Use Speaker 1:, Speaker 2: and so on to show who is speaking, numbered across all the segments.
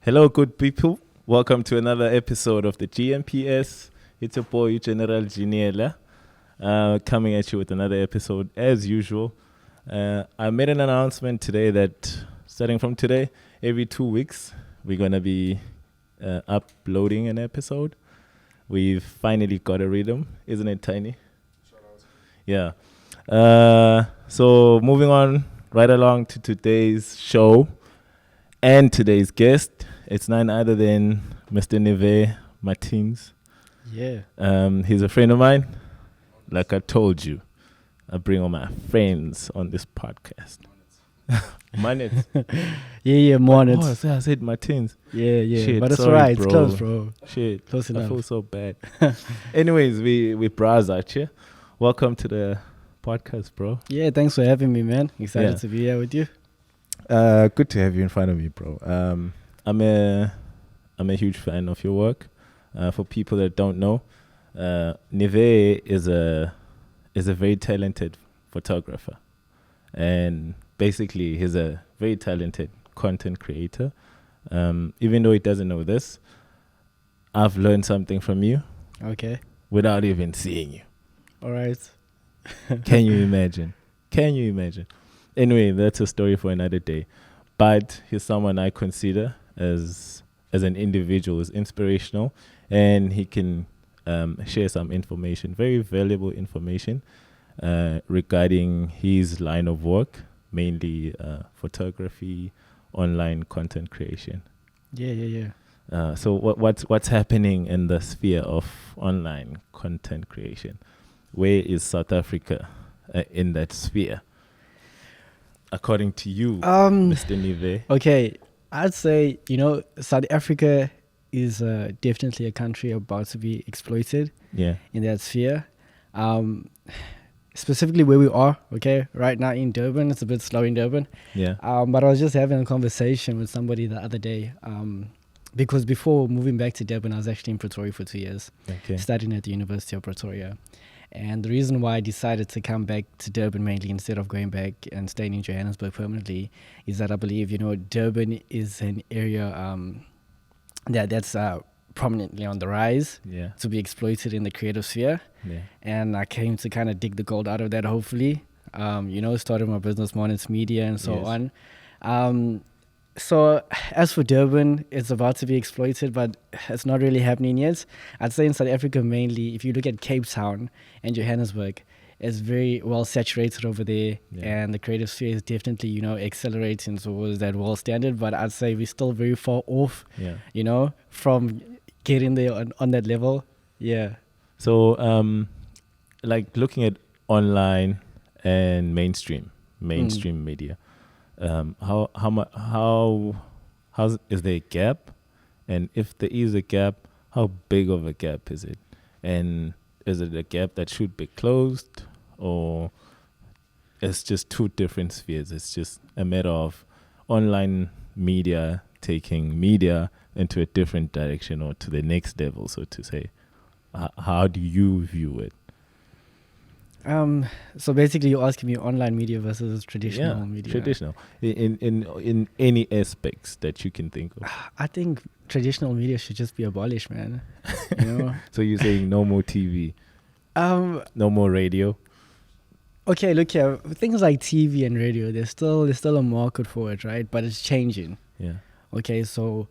Speaker 1: Hello, good people. Welcome to another episode of the GNPS. It's your boy, General Giniela, coming at you with another episode as usual. I made an announcement today that starting from today, every 2 weeks, we're going to be uploading an episode. We've finally got a rhythm, isn't it, Tiny? Yeah. So moving on right along to today's show and today's guest. It's none other than Mr. Niveh Marnitz.
Speaker 2: Yeah.
Speaker 1: He's a friend of mine. Like I told you, I bring all my friends on this podcast. Marnitz.
Speaker 2: Marnitz.
Speaker 1: Oh, so I said Martins.
Speaker 2: Yeah.
Speaker 1: Shit,
Speaker 2: But it's
Speaker 1: sorry,
Speaker 2: alright. It's
Speaker 1: bro.
Speaker 2: close, bro.
Speaker 1: Shit.
Speaker 2: Close
Speaker 1: I
Speaker 2: enough.
Speaker 1: feel so bad. Anyways, we bras out here. Welcome to the podcast, bro.
Speaker 2: Yeah, thanks for having me, man. Excited
Speaker 1: Yeah.
Speaker 2: to be here with you.
Speaker 1: Good to have you in front of me, bro. I'm a huge fan of your work. For people that don't know, Niveh is a very talented photographer, and basically he's a very talented content creator. Even though he doesn't know this, I've learned something from you
Speaker 2: Okay.
Speaker 1: without even seeing you.
Speaker 2: Alright.
Speaker 1: Can you imagine? Anyway, that's a story for another day. But he's someone I consider as an individual is inspirational, and he can share some information, very valuable information regarding his line of work, mainly photography, online content creation.
Speaker 2: Yeah.
Speaker 1: So what's happening in the sphere of online content creation? Where is South Africa in that sphere? According to you, Mr. Niveh.
Speaker 2: Okay. I'd say, South Africa is definitely a country about to be exploited in that sphere. Specifically where we are, okay, right now in Durban. It's a bit slow in Durban.
Speaker 1: Yeah.
Speaker 2: But I was just having a conversation with somebody the other day. Because before moving back to Durban, I was actually in Pretoria for 2 years, studying at the University of Pretoria. And the reason why I decided to come back to Durban mainly instead of going back and staying in Johannesburg permanently is that I believe, Durban is an area that's prominently on the rise to be exploited in the creative sphere.
Speaker 1: Yeah.
Speaker 2: And I came to kind of dig the gold out of that, hopefully. Started my business, Marnitz Media and so on. So as for Durban, it's about to be exploited, but it's not really happening yet. I'd say in South Africa mainly, if you look at Cape Town and Johannesburg, it's very well saturated over there, and the creative sphere is definitely, accelerating towards that world standard. But I'd say we're still very far off, from getting there on that level. Yeah.
Speaker 1: So, like looking at online and mainstream media. How is there a gap, and if there is a gap, how big of a gap is it, and is it a gap that should be closed, or it's just two different spheres? It's just a matter of online media taking media into a different direction or to the next level, so to say. How do you view it?
Speaker 2: So basically you're asking me online media versus traditional media.
Speaker 1: Traditional. In any aspects that you can think of.
Speaker 2: I think traditional media should just be abolished, man.
Speaker 1: So you're saying no more TV? No more radio?
Speaker 2: Okay, look here. Things like TV and radio, there's still a market for it, right? But it's changing.
Speaker 1: Yeah.
Speaker 2: Okay, so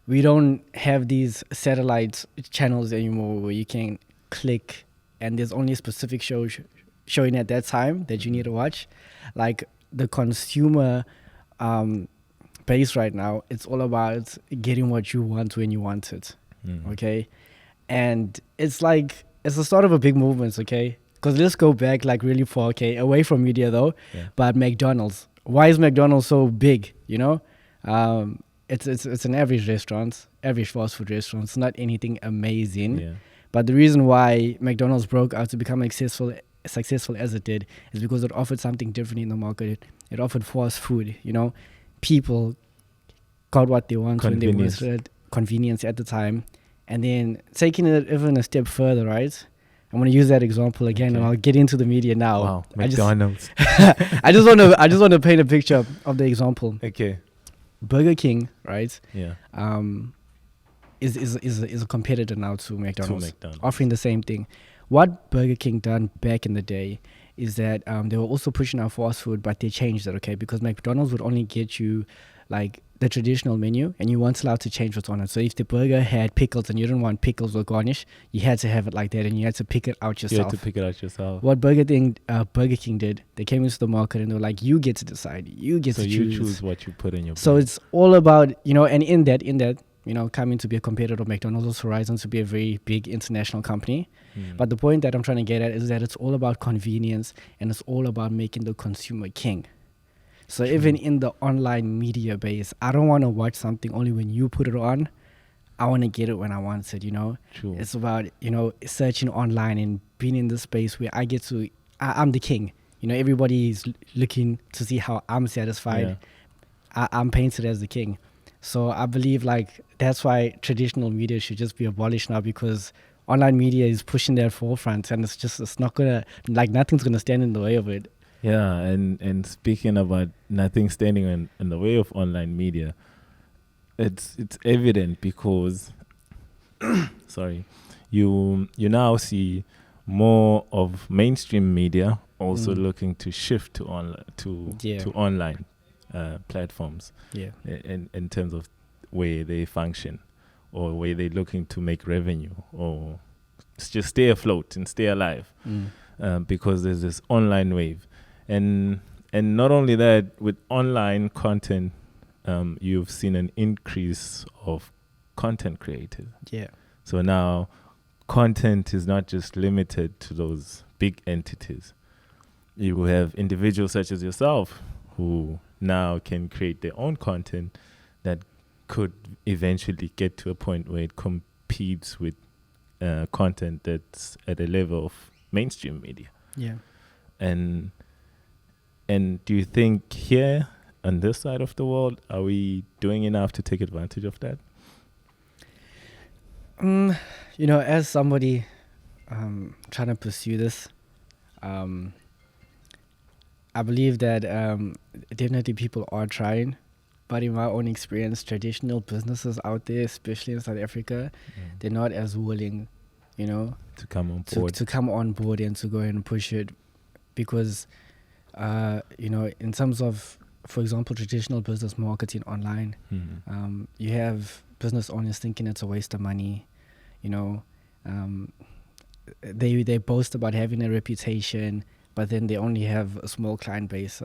Speaker 2: we don't have these satellite channels anymore where you can click and there's only a specific show showing at that time that you need to watch. Like the consumer base right now, it's all about getting what you want when you want it. Okay, and it's the start of a big movement. Okay, because let's go back like really far. Okay, away from media though. But McDonald's, why is McDonald's so big? It's an average restaurant, average fast food restaurant. It's not anything amazing. But the reason why McDonald's broke out to become successful as it did is because it offered something different in the market. It offered fast food. People got what they want when they wanted, convenience at the time. And then taking it even a step further, right? I'm going to use that example again, and I'll get into the media now.
Speaker 1: Wow, McDonald's.
Speaker 2: I just want to paint a picture of the example.
Speaker 1: Okay.
Speaker 2: Burger King, right?
Speaker 1: Yeah.
Speaker 2: Is a competitor now to McDonald's,
Speaker 1: McDonald's.
Speaker 2: offering the same thing. What Burger King done back in the day is that they were also pushing out fast food, but they changed it, okay? Because McDonald's would only get you like the traditional menu, and you weren't allowed to change what's on it. So if the burger had pickles and you didn't want pickles or garnish, you had to have it like that, and you had to pick it out
Speaker 1: You
Speaker 2: yourself.
Speaker 1: had to pick it out yourself.
Speaker 2: What Burger King did, they came into the market and they were like, you get to decide, you get
Speaker 1: So
Speaker 2: to
Speaker 1: you
Speaker 2: choose.
Speaker 1: choose what you put in your
Speaker 2: So
Speaker 1: burger.
Speaker 2: it's all about, and in that, coming to be a competitor of McDonald's Horizon to be a very big international company. But the point that I'm trying to get at is that it's all about convenience, and it's all about making the consumer king. So even in the online media base, I don't want to watch something only when you put it on. I want to get it when I want it,
Speaker 1: True.
Speaker 2: It's about, searching online and being in the space where I get to, I'm the king. Everybody is looking to see how I'm satisfied.
Speaker 1: Yeah.
Speaker 2: I'm painted as the king. So I believe like that's why traditional media should just be abolished now, because online media is pushing that forefront, and it's not gonna, like, nothing's gonna stand in the way of it.
Speaker 1: Yeah, and speaking about nothing standing in the way of online media, it's evident because sorry, you now see more of mainstream media also looking to shift to online platforms.
Speaker 2: Yeah.
Speaker 1: In terms of where they function or where they're looking to make revenue or just stay afloat and stay alive, because there's this online wave. And not only that, with online content, you've seen an increase of content creators.
Speaker 2: Yeah.
Speaker 1: So now content is not just limited to those big entities. You have individuals such as yourself who now can create their own content that could eventually get to a point where it competes with content that's at a level of mainstream media.
Speaker 2: Yeah.
Speaker 1: And do you think here on this side of the world, are we doing enough to take advantage of that?
Speaker 2: As somebody trying to pursue this, I believe that definitely people are trying, but in my own experience, traditional businesses out there, especially in South Africa, they're not as willing,
Speaker 1: to come on board.
Speaker 2: To come on board and to go ahead and push it, because in terms of, for example, traditional business marketing online, you have business owners thinking it's a waste of money. They boast about having a reputation, but then they only have a small client base.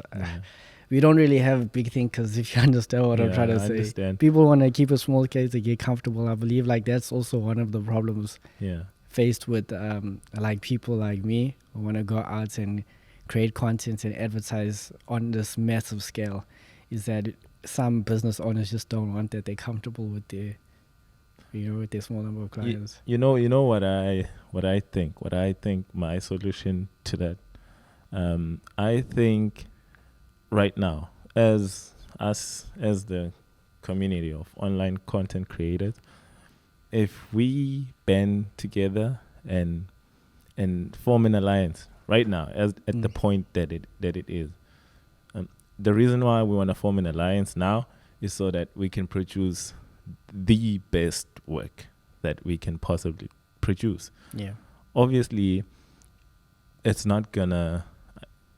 Speaker 2: We don't really have big thinkers, if you understand what I'm trying to say.
Speaker 1: Understand.
Speaker 2: People want to keep a small case to get comfortable. I believe like that's also one of the problems faced with like people like me who want to go out and create content and advertise on this massive scale, is that some business owners just don't want that. They're comfortable with their with their small number of clients.
Speaker 1: You know what I think my solution to that. I think right now, as us as the community of online content creators, if we band together and form an alliance right now, at the point that it is, the reason why we want to form an alliance now is so that we can produce the best work that we can possibly produce.
Speaker 2: Yeah.
Speaker 1: Obviously, it's not gonna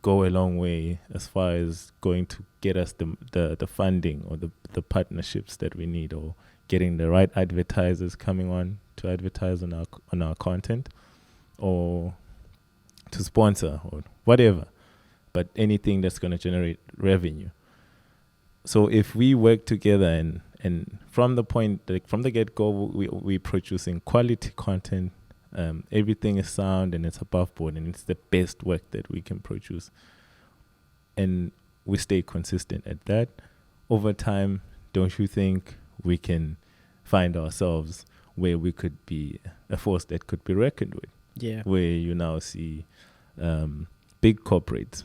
Speaker 1: go a long way as far as going to get us the funding or the partnerships that we need, or getting the right advertisers coming on to advertise on our content, or to sponsor or whatever, but anything that's going to generate revenue. So if we work together and from the point, like from the get-go, we producing quality content, everything is sound and it's above board and it's the best work that we can produce, and we stay consistent at that, over time, don't you think we can find ourselves where we could be a force that could be reckoned with?
Speaker 2: Yeah.
Speaker 1: Where you now see big corporates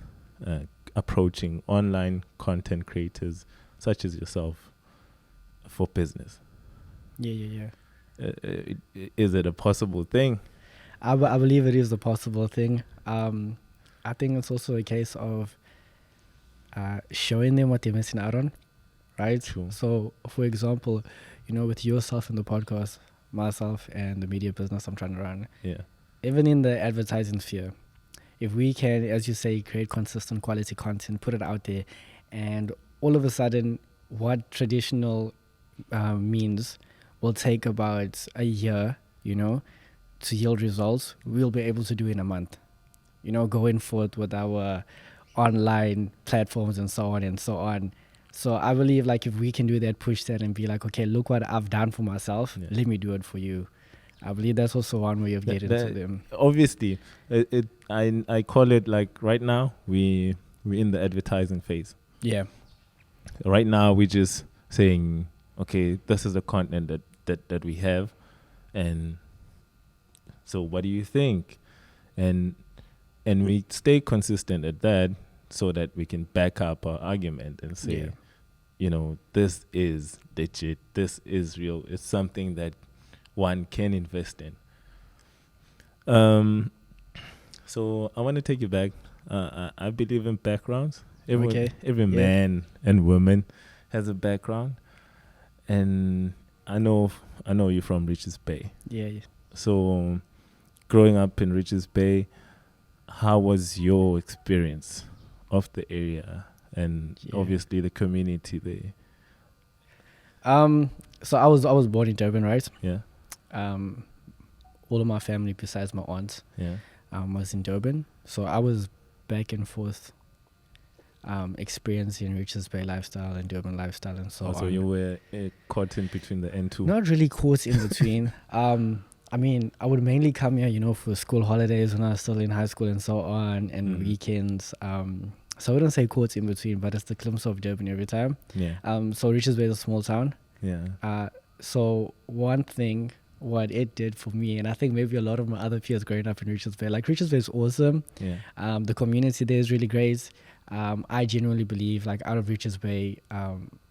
Speaker 1: approaching online content creators such as yourself for business.
Speaker 2: Yeah.
Speaker 1: Is it a possible thing?
Speaker 2: I believe it is a possible thing. I think it's also a case of showing them what they're missing out on, right?
Speaker 1: True.
Speaker 2: So, for example, with yourself in the podcast, myself, and the media business I'm trying to run,
Speaker 1: Yeah.
Speaker 2: even in the advertising sphere, if we can, as you say, create consistent quality content, put it out there, and all of a sudden, what traditional means will take about a year, to yield results, we'll be able to do in a month. Going forth with our online platforms and so on and so on. So I believe like if we can do that, push that and be like, okay, look what I've done for myself.
Speaker 1: Yeah.
Speaker 2: Let me do it for you. I believe that's also one way of getting to them.
Speaker 1: Obviously, I call it like right now we're in the advertising phase.
Speaker 2: Yeah.
Speaker 1: Right now we're just saying, okay, this is the content that we have, and so what do you think? And we stay consistent at that so that we can back up our argument and say, this is legit, this is real, it's something that one can invest in. So I want to take you back. I believe in backgrounds. Every man and woman has a background, and I know you're from Richards Bay.
Speaker 2: Yeah.
Speaker 1: So growing up in Richards Bay, how was your experience of the area and obviously the community there?
Speaker 2: So I was born in Durban, right?
Speaker 1: Yeah.
Speaker 2: All of my family besides my aunt was in Durban. So I was back and forth experiencing Richards Bay lifestyle and Durban lifestyle and so on.
Speaker 1: So you were caught in between the N2?
Speaker 2: Not really caught in between. I mean, I would mainly come here, for school holidays when I was still in high school and so on, and weekends. So I wouldn't say caught in between, but it's the glimpse of Durban every time.
Speaker 1: Yeah.
Speaker 2: So Richards Bay is a small town.
Speaker 1: Yeah.
Speaker 2: So one thing, what it did for me, and I think maybe a lot of my other peers growing up in Richards Bay, like Richards Bay is awesome.
Speaker 1: Yeah.
Speaker 2: The community there is really great. I genuinely believe like out of Richards Bay,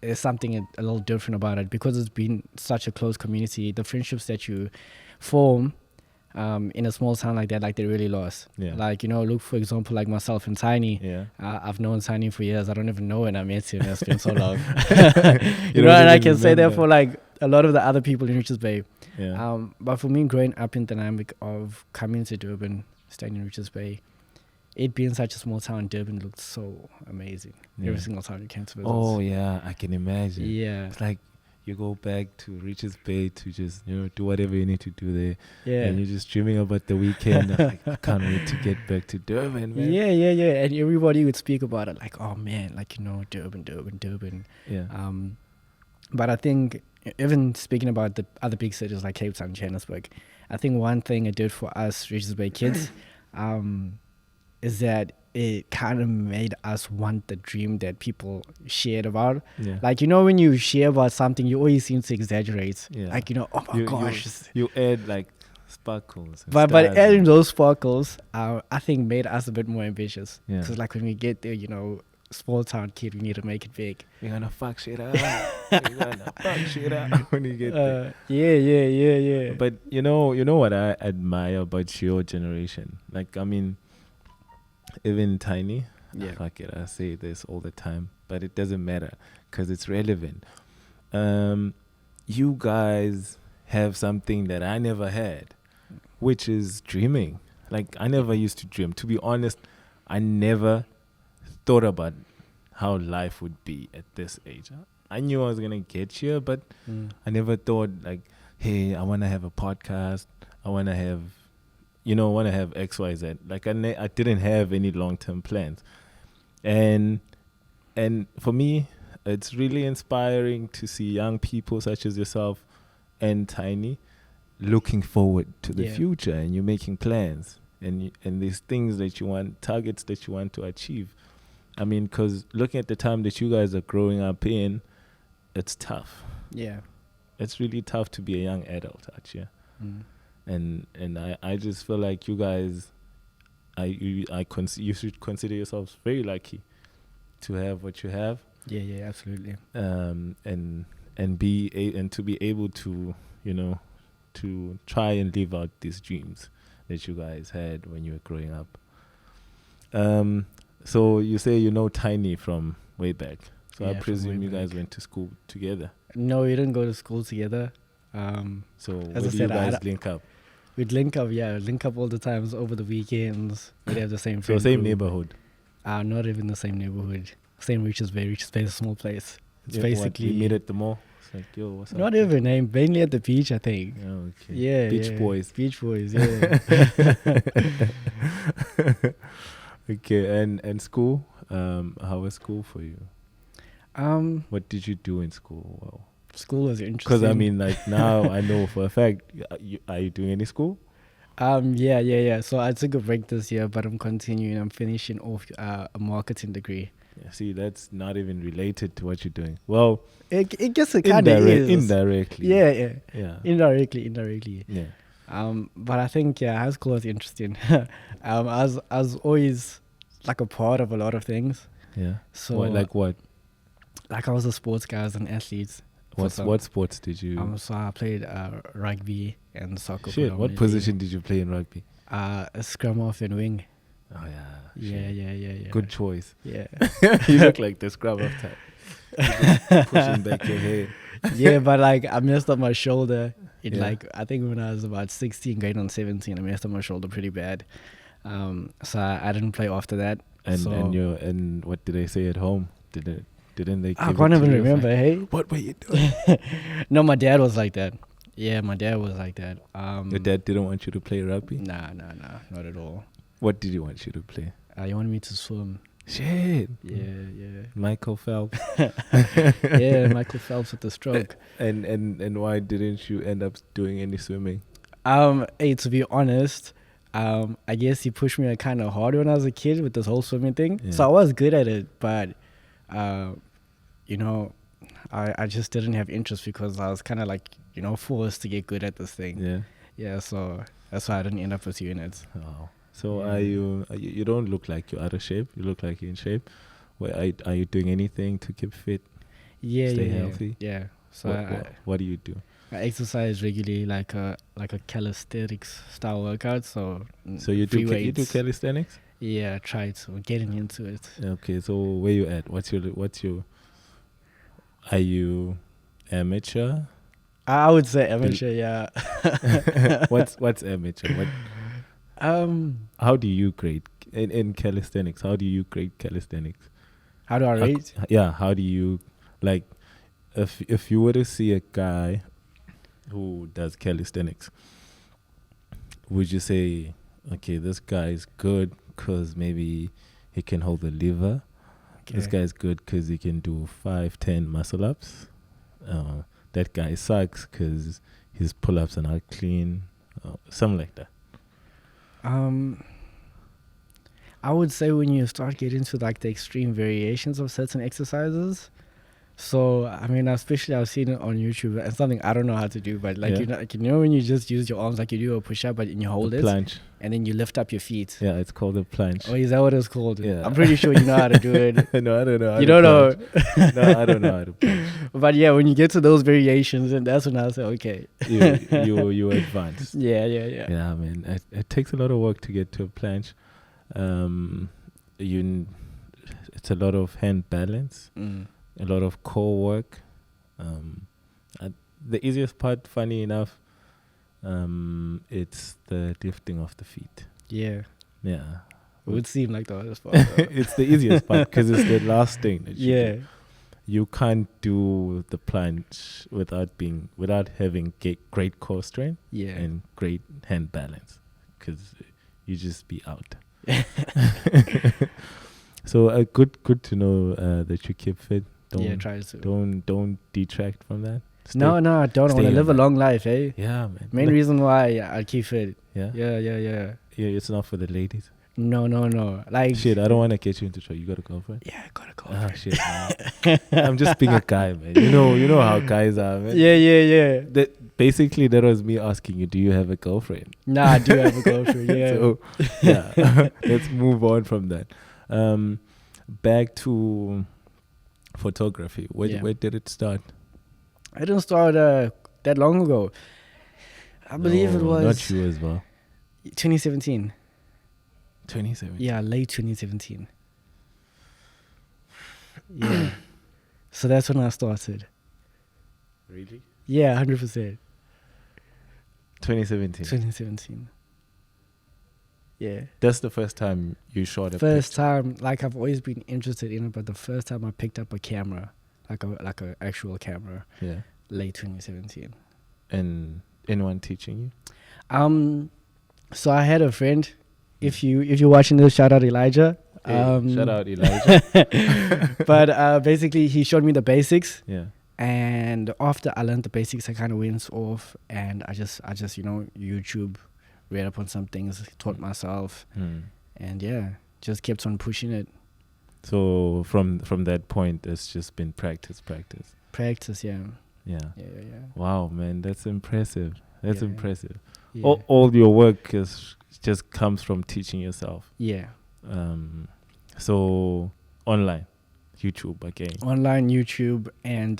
Speaker 2: there's something a little different about it because it's been such a close community. The friendships that you form in a small town like that, like they really lost.
Speaker 1: Yeah.
Speaker 2: Like, look, for example, like myself and Tiny.
Speaker 1: Yeah.
Speaker 2: I've known Tiny for years. I don't even know when I met him. It's been so long. And I can say that for like a lot of the other people in Richards Bay.
Speaker 1: Yeah.
Speaker 2: But for me, growing up in the dynamic of coming to Durban, staying in Richards Bay, it being such a small town, Durban looked so amazing. Every single time you came to visit.
Speaker 1: Oh, yeah, I can imagine.
Speaker 2: Yeah.
Speaker 1: It's like you go back to Richards Bay to just, do whatever you need to do there.
Speaker 2: Yeah.
Speaker 1: And you're just dreaming about the weekend. Like, I can't wait to get back to Durban, man.
Speaker 2: Yeah. And everybody would speak about it like, oh, man, like, Durban.
Speaker 1: Yeah.
Speaker 2: But I think even speaking about the other big cities like Cape Town, Johannesburg, I think one thing it did for us Richards Bay kids is that it kind of made us want the dream that people shared about.
Speaker 1: Yeah.
Speaker 2: Like, when you share about something, you always seem to exaggerate.
Speaker 1: Yeah.
Speaker 2: Like, oh my gosh.
Speaker 1: You add like sparkles. And
Speaker 2: But
Speaker 1: stars
Speaker 2: adding
Speaker 1: and
Speaker 2: those sparkles, I think made us a bit more ambitious.
Speaker 1: Yeah.
Speaker 2: Because like when we get there, small town kid, we need to make it big.
Speaker 1: You're gonna fuck shit up. You're gonna fuck shit up when you get there.
Speaker 2: Yeah.
Speaker 1: But you know what I admire about your generation? Like, I mean, even Tiny, fuck it, I say this all the time, but it doesn't matter because it's relevant. You guys have something that I never had, which is dreaming. Like, I never used to dream. To be honest, I never thought about how life would be at this age. I knew I was gonna get here, but I never thought like, hey, I want to have a podcast. I want to have X, Y, Z. Like I didn't have any long-term plans, and for me, it's really inspiring to see young people such as yourself and Tiny looking forward to the future, and you're making plans and these things that you want, targets that you want to achieve. I mean, because looking at the time that you guys are growing up in, it's tough.
Speaker 2: Yeah,
Speaker 1: it's really tough to be a young adult out here. And I just feel like you guys, you should consider yourselves very lucky to have what you have.
Speaker 2: Yeah, absolutely.
Speaker 1: And to be able to, to try and live out these dreams that you guys had when you were growing up. So you say Tiny from way back. So I
Speaker 2: Yeah, from
Speaker 1: presume
Speaker 2: way
Speaker 1: you guys
Speaker 2: back.
Speaker 1: went to school together.
Speaker 2: No, we didn't go to school together.
Speaker 1: So
Speaker 2: As
Speaker 1: where
Speaker 2: I
Speaker 1: do you
Speaker 2: said,
Speaker 1: guys link up?
Speaker 2: we'd link up, link up all the times over the weekends. We'd have the same
Speaker 1: So
Speaker 2: friend
Speaker 1: same
Speaker 2: group.
Speaker 1: neighborhood.
Speaker 2: Not even the same neighborhood. Same Richards Bay. Richards Bay is a small place. It's
Speaker 1: Yeah,
Speaker 2: basically
Speaker 1: we meet at the mall. It's like, yo, what's up?
Speaker 2: not even name. Mainly at the beach, I think.
Speaker 1: Oh, okay.
Speaker 2: Yeah,
Speaker 1: Beach
Speaker 2: yeah.
Speaker 1: boys.
Speaker 2: Beach boys. Yeah.
Speaker 1: Okay, and school. How was school for you? What did you do in school? Well,
Speaker 2: School was interesting.
Speaker 1: because I mean, like now I know for a fact. Are you doing any school?
Speaker 2: Yeah. So I took a break this year, but I'm continuing. I'm finishing off a marketing degree.
Speaker 1: Yeah, see, that's not even related to what you're doing. Well,
Speaker 2: I guess it kind of is.
Speaker 1: indirectly.
Speaker 2: Yeah.
Speaker 1: Yeah.
Speaker 2: Indirectly.
Speaker 1: Yeah.
Speaker 2: But I think high school was interesting. I was always like a part of a lot of things.
Speaker 1: Yeah.
Speaker 2: So
Speaker 1: what?
Speaker 2: Like I was a sports guy, I was an athlete.
Speaker 1: What sports did you?
Speaker 2: So I played rugby and soccer.
Speaker 1: Shit, what
Speaker 2: predominantly.
Speaker 1: position did you play in rugby?
Speaker 2: A scrum half and wing.
Speaker 1: Oh
Speaker 2: Yeah.
Speaker 1: Good choice.
Speaker 2: Yeah.
Speaker 1: You look like the scrub of type. Pushing back your head.
Speaker 2: Yeah, but like I messed up my shoulder in
Speaker 1: Yeah.
Speaker 2: like I think when I was about 16 going on 17, I messed up my shoulder pretty bad. So I didn't play after that.
Speaker 1: And
Speaker 2: so
Speaker 1: and what did they say at home? Didn't they?
Speaker 2: I
Speaker 1: give
Speaker 2: can't
Speaker 1: it to
Speaker 2: even
Speaker 1: you?
Speaker 2: remember.
Speaker 1: Like,
Speaker 2: Hey,
Speaker 1: what were you doing?
Speaker 2: no, my dad was like that. Yeah, my dad was like that.
Speaker 1: Your dad didn't want you to play rugby.
Speaker 2: Nah, not at all.
Speaker 1: What did he want you to play?
Speaker 2: He wanted me to swim.
Speaker 1: Shit.
Speaker 2: Yeah.
Speaker 1: Michael Phelps.
Speaker 2: Yeah, Michael Phelps with the stroke.
Speaker 1: And why didn't you end up doing any swimming?
Speaker 2: Hey, to be honest, I guess he pushed me kind of hard when I was a kid with this whole swimming thing.
Speaker 1: Yeah.
Speaker 2: So I was good at it, but I just didn't have interest because I was kind of like forced to get good at this thing.
Speaker 1: Yeah.
Speaker 2: Yeah, so that's why I didn't end up pursuing it.
Speaker 1: Oh. So
Speaker 2: Yeah.
Speaker 1: are you don't look like you're out of shape. You look like you're in shape. Are you doing anything to keep fit?
Speaker 2: Yeah,
Speaker 1: Stay
Speaker 2: yeah,
Speaker 1: healthy?
Speaker 2: Yeah. So
Speaker 1: What do you do?
Speaker 2: I exercise regularly, like a calisthenics style workout. So
Speaker 1: So you do
Speaker 2: free
Speaker 1: you do
Speaker 2: weights.
Speaker 1: calisthenics?
Speaker 2: Yeah, I tried to getting into it.
Speaker 1: Okay, so where you at? What's your are you amateur?
Speaker 2: I would say amateur. Yeah.
Speaker 1: What's amateur? What how do you grade in calisthenics? How do you grade calisthenics?
Speaker 2: How do I rate?
Speaker 1: Yeah, how do you like if you were to see a guy who does calisthenics, would you say, okay, this guy is good because maybe he can hold the lever? This
Speaker 2: Okay.
Speaker 1: guy is good because he can do 5-10 muscle ups. That guy sucks because his pull ups are not clean. Something like that.
Speaker 2: I would say when you start getting to like the extreme variations of certain exercises. So I mean, especially I've seen it on YouTube and something I don't know how to do, but like
Speaker 1: Yeah.
Speaker 2: you know when you just use your arms like you do a push up, but you hold
Speaker 1: A
Speaker 2: it
Speaker 1: planche.
Speaker 2: and then you lift up your feet.
Speaker 1: Yeah, it's called a planche.
Speaker 2: Oh, is that what it's called?
Speaker 1: Yeah.
Speaker 2: I'm pretty sure you know how to do it.
Speaker 1: No, I don't know. how
Speaker 2: You
Speaker 1: to
Speaker 2: don't know,
Speaker 1: planche. No, I don't know how to planche.
Speaker 2: but yeah, when you get to those variations, and that's when I say, okay,
Speaker 1: You advanced.
Speaker 2: yeah.
Speaker 1: Yeah, man. It takes a lot of work to get to a planche. It's a lot of hand balance, a lot of core work. The easiest part, funny enough, it's the lifting of the feet.
Speaker 2: Yeah,
Speaker 1: Yeah,
Speaker 2: it would seem like the hardest part. though.
Speaker 1: it's the easiest part because it's the last thing that you
Speaker 2: Yeah,
Speaker 1: do. You can't do the planche without having great core strength
Speaker 2: yeah.
Speaker 1: and great hand balance, because you just be out. So good to know that you keep fit.
Speaker 2: Try to.
Speaker 1: Don't detract from that.
Speaker 2: No, I don't. I
Speaker 1: stay
Speaker 2: want to
Speaker 1: on
Speaker 2: live a
Speaker 1: that.
Speaker 2: long life, eh?
Speaker 1: Yeah, man.
Speaker 2: Main reason why I keep fit.
Speaker 1: Yeah?
Speaker 2: Yeah.
Speaker 1: Yeah, it's not for the ladies.
Speaker 2: No. Like,
Speaker 1: Shit, I don't want to get you into trouble. You got a girlfriend?
Speaker 2: yeah, I gotta go.
Speaker 1: Ah, shit, man. I'm just being a guy, man. You know how guys are, man.
Speaker 2: Yeah.
Speaker 1: Basically, that was me asking you, do you have a girlfriend?
Speaker 2: Nah, I do have a girlfriend. Yeah.
Speaker 1: So, yeah, let's move on from that. Back to photography. Where did it start?
Speaker 2: I didn't start that long ago. I believe it
Speaker 1: No,
Speaker 2: was
Speaker 1: not you as well.
Speaker 2: 2017.
Speaker 1: 27.
Speaker 2: Yeah, late 2017. Yeah. So that's when I started.
Speaker 1: Really?
Speaker 2: Yeah, 100%.
Speaker 1: 2017.
Speaker 2: 2017. Yeah.
Speaker 1: That's the first time you shot a
Speaker 2: First
Speaker 1: picture.
Speaker 2: time, like I've always been interested in it, but the first time I picked up a camera, like a actual camera,
Speaker 1: Yeah.
Speaker 2: late 2017.
Speaker 1: And anyone teaching you?
Speaker 2: So I had a friend. If you're watching this, shout out Elijah.
Speaker 1: Hey, shout out Elijah.
Speaker 2: But basically, he showed me the basics.
Speaker 1: Yeah.
Speaker 2: And after I learned the basics, I kind of went off, and I just YouTube, read up on some things, taught myself, and yeah, just kept on pushing it.
Speaker 1: So from that point, it's just been practice.
Speaker 2: Practice, yeah.
Speaker 1: Yeah.
Speaker 2: Yeah.
Speaker 1: Wow, man, that's impressive. That's
Speaker 2: Yeah.
Speaker 1: impressive.
Speaker 2: Yeah.
Speaker 1: All your work just comes from teaching yourself.
Speaker 2: Yeah.
Speaker 1: So online, YouTube again.
Speaker 2: Online YouTube and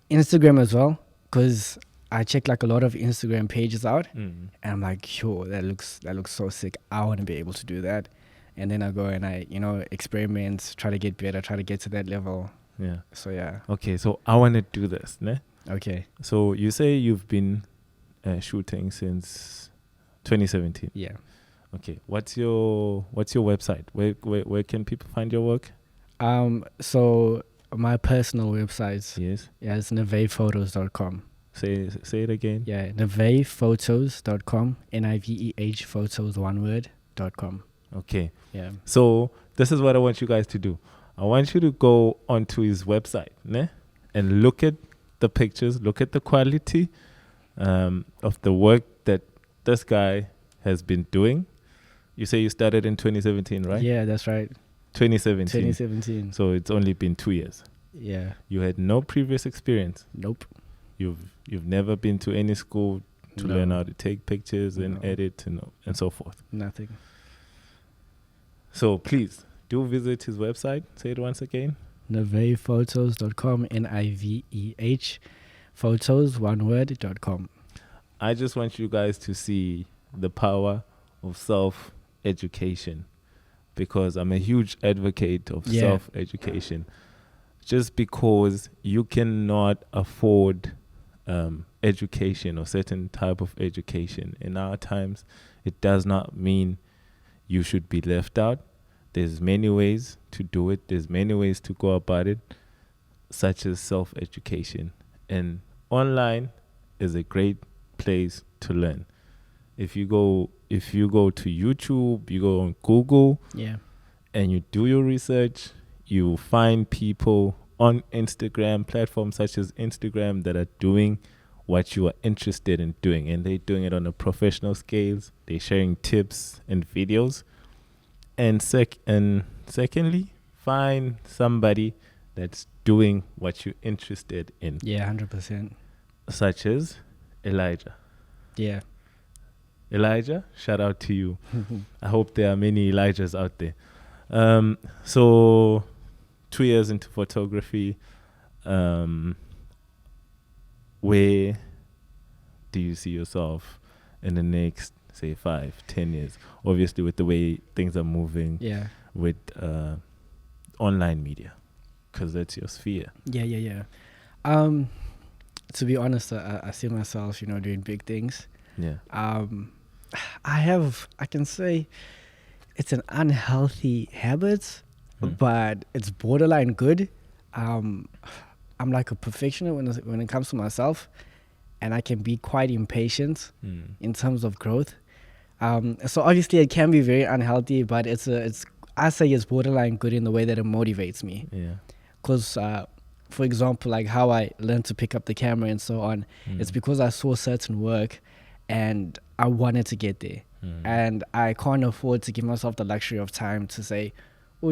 Speaker 2: Instagram as well, because I check like a lot of Instagram pages out, and I'm like, yo, that looks so sick. I want to be able to do that. And then I go and I, experiment, try to get better, try to get to that level.
Speaker 1: Yeah.
Speaker 2: So yeah.
Speaker 1: Okay, so I want to do this, ne?
Speaker 2: Okay.
Speaker 1: So you say you've been shooting since 2017.
Speaker 2: Yeah.
Speaker 1: Okay. What's your website? Where can people find your work?
Speaker 2: So my personal website.
Speaker 1: Yes.
Speaker 2: Yeah, it's nivehphotos.com.
Speaker 1: Say it again.
Speaker 2: Yeah, nivehphotos.com. Niveh photos one word.com.
Speaker 1: Okay.
Speaker 2: Yeah.
Speaker 1: So this is what I want you guys to do. I want you to go onto his website, ne? And look at the pictures, look at the quality of the work that this guy has been doing. You say you started in 2017, right?
Speaker 2: Yeah, that's right.
Speaker 1: 2017.
Speaker 2: 2017.
Speaker 1: So it's only been 2 years.
Speaker 2: Yeah.
Speaker 1: You had no previous experience.
Speaker 2: Nope.
Speaker 1: You've never been to any school to
Speaker 2: No.
Speaker 1: learn how to take pictures and
Speaker 2: No.
Speaker 1: edit and so forth.
Speaker 2: Nothing.
Speaker 1: So please do visit his website. Say it once again.
Speaker 2: nivehphotos.com. Niveh photos one word.com.
Speaker 1: I just want you guys to see the power of self-education, because I'm a huge advocate of self-education. Just because you cannot afford education or certain type of education in our times, it does not mean you should be left out. There's many ways to do it. There's many ways to go about it, such as self-education. And online is a great place to learn. If you go to YouTube, you go on Google, and you do your research, you find people on Instagram, platforms such as Instagram, that are doing what you are interested in doing, and they're doing it on a professional scales. They're sharing tips and videos. And secondly, find somebody that's doing what you're interested in.
Speaker 2: Yeah, 100%.
Speaker 1: Such as Elijah.
Speaker 2: Yeah.
Speaker 1: Elijah, shout out to you. I hope there are many Elijahs out there. So 2 years into photography, where do you see yourself in the next, say, 5-10 years? Obviously, with the way things are moving, with online media, because that's your sphere.
Speaker 2: Yeah. To be honest, I see myself, doing big things.
Speaker 1: Yeah.
Speaker 2: I can say it's an unhealthy habit, but it's borderline good. I'm like a perfectionist when it comes to myself, and I can be quite impatient in terms of growth. So obviously it can be very unhealthy, but I say it's borderline good in the way that it motivates me.
Speaker 1: Yeah.
Speaker 2: Because for example, like how I learned to pick up the camera and so on, it's because I saw certain work and I wanted to get there. And I can't afford to give myself the luxury of time to say, oh,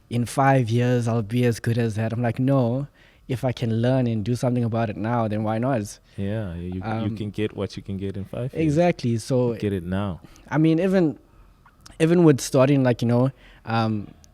Speaker 2: in 5 years I'll be as good as that. I'm like, no, if I can learn and do something about it now, then why not?
Speaker 1: Yeah, you can get what you can get in 5 years.
Speaker 2: Exactly. So
Speaker 1: get it now.
Speaker 2: I mean, even with starting, like,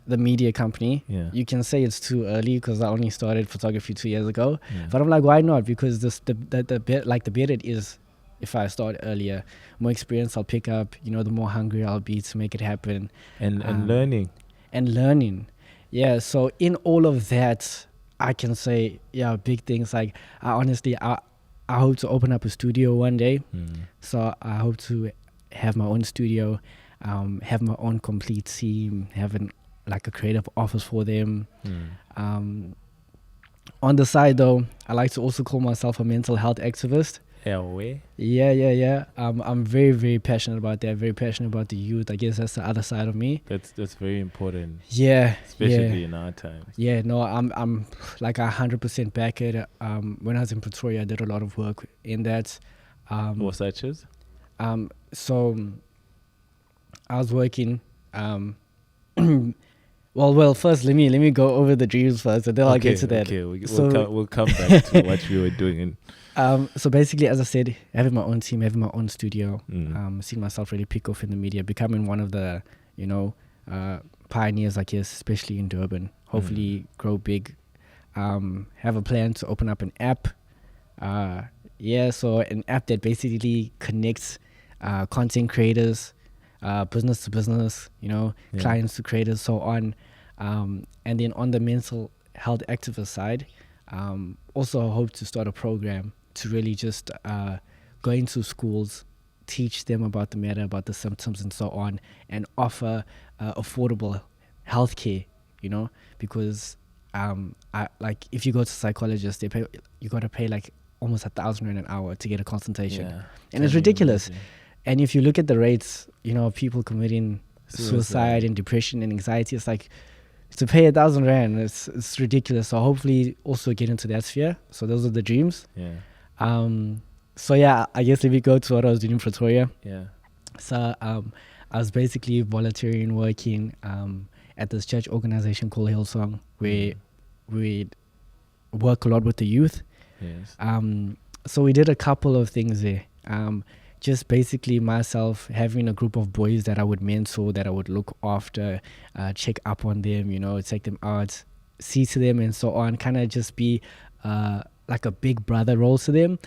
Speaker 2: the media company, you can say it's too early because I only started photography 2 years ago. But I'm like, why not? Because the better it is if I start earlier, more experience I'll pick up, the more hungry I'll be to make it happen.
Speaker 1: And learning.
Speaker 2: And learning. Yeah, so in all of that, I can say, yeah, big things. Like, I hope to open up a studio one day. So I hope to have my own studio, have my own complete team, having like a creative office for them. On the side, though, I like to also call myself a mental health activist.
Speaker 1: Way.
Speaker 2: Yeah. I'm very, very passionate about that. Very passionate about the youth. I guess that's the other side of me.
Speaker 1: That's very important.
Speaker 2: Yeah,
Speaker 1: Especially in our times.
Speaker 2: Yeah, no, I'm like 100% back at it. When I was in Pretoria, I did a lot of work in that.
Speaker 1: What such as?
Speaker 2: So I was working. Well, first let me go over the dreams first, and then I'll get to that.
Speaker 1: Okay, we'll come back to what we were doing.
Speaker 2: So basically, as I said, having my own team, having my own studio, seeing myself really pick off in the media, becoming one of the, pioneers, I guess, especially in Durban. Hopefully grow big. Have a plan to open up an app. So an app that basically connects content creators, business to business, clients to creators, so on. And then on the mental health activist side, also hope to start a program to really just go into schools, teach them about the matter, about the symptoms and so on, and offer affordable healthcare, because if you go to psychologists, you got to pay like almost 1,000 rand an hour to get a consultation, and it's ridiculous. And if you look at the rates, people committing suicide and depression and anxiety, it's like, to pay 1,000 rand, it's ridiculous. So hopefully also get into that sphere. So those are the dreams. So yeah, I guess let me go to what I was doing in Pretoria. So I was basically volunteering, working at this church organization called Hillsong, where we work a lot with the youth. So we did a couple of things there. Just basically myself having a group of boys that I would mentor, that I would look after, check up on them, take them out, see to them and so on, kind of just be like a big brother role to them.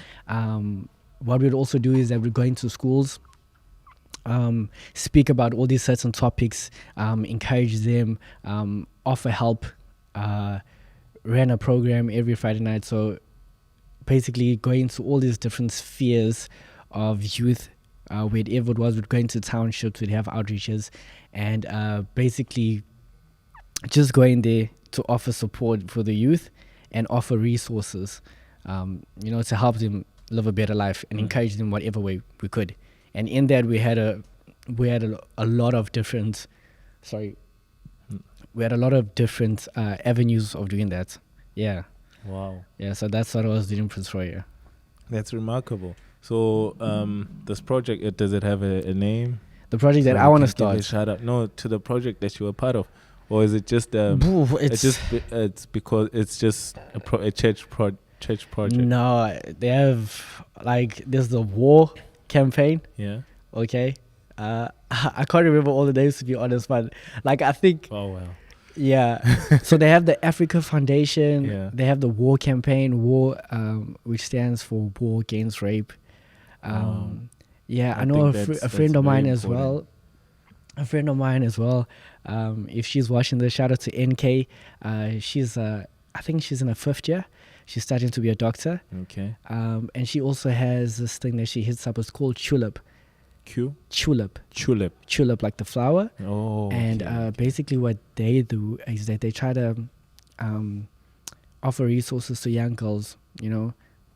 Speaker 2: What we'd also do is that we'd go into schools, speak about all these certain topics, encourage them, offer help, ran a program every Friday night. So basically going into all these different spheres of youth, wherever it was, we'd go into townships, we'd have outreaches, and basically just going there to offer support for the youth and offer resources, to help them live a better life and encourage them whatever way we could. And in that we had a lot of different avenues of doing that.
Speaker 1: Wow.
Speaker 2: So that's what I was doing in Pretoria.
Speaker 1: That's remarkable. So this project, does it have a name?
Speaker 2: The project that I want to start.
Speaker 1: Shout out, no, to the project that you were part of, or is it just it's because it's just a church project?
Speaker 2: No, they have there's the war campaign. Okay. I can't remember all the names, to be honest, but I think.
Speaker 1: Oh wow.
Speaker 2: Yeah. So they have the Africa Foundation. They have the war campaign, which stands for War Against Rape. I know a friend of mine as well. If she's watching this, shout out to NK. She's I think she's in her 5th year. She's starting to be a doctor.
Speaker 1: Okay.
Speaker 2: And she also has this thing that she hits up. It's called Tulip. Tulip, like the flower. And basically what they do is that they try to offer resources to young girls,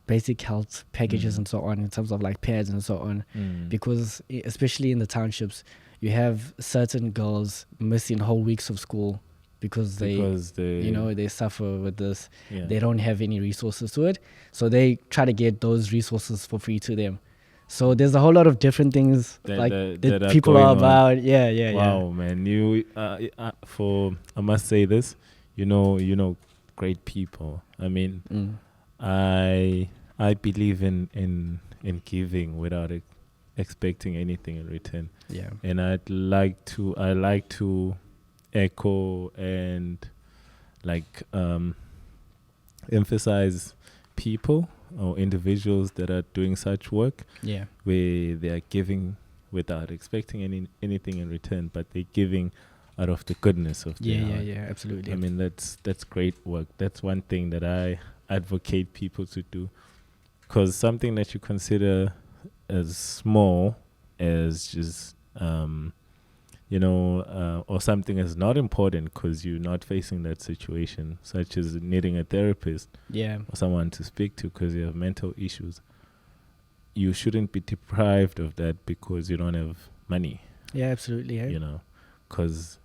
Speaker 2: basic health packages and so on, in terms of pads and so on, because especially in the townships, you have certain girls missing whole weeks of school because they they suffer with this. They don't have any resources to it, so they try to get those resources for free to them. So there's a whole lot of different things that people are about.
Speaker 1: Wow, man! You I must say this, great people. I mean, I believe in giving without expecting anything in return. And I like to echo and emphasize people or individuals that are doing such work, where they are giving without expecting anything in return, but they're giving the goodness of their heart.
Speaker 2: Yeah, absolutely.
Speaker 1: I mean, that's great work. That's one thing that I advocate people to do, because something that you consider as small as just or something is not important because you're not facing that situation, such as needing a therapist
Speaker 2: Yeah,
Speaker 1: or someone to speak to because you have mental issues. You shouldn't be deprived of that because you don't have money.
Speaker 2: yeah, absolutely. Yeah.
Speaker 1: You know, because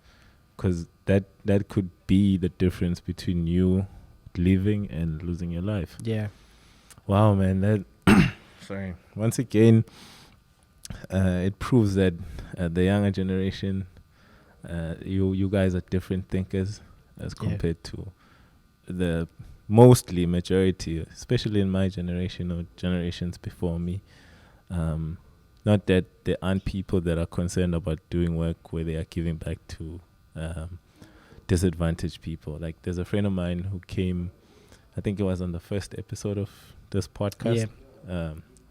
Speaker 1: that could be the difference between you living and losing your life.
Speaker 2: Yeah.
Speaker 1: Wow, man, that sorry. Once again, it proves that the younger generation, you guys are different thinkers as compared to the mostly majority, especially in my generation or generations before me. Not that there aren't people that are concerned about doing work where they are giving back to disadvantaged people. Like, there's a friend of mine who came, I think it was on the first episode of this podcast.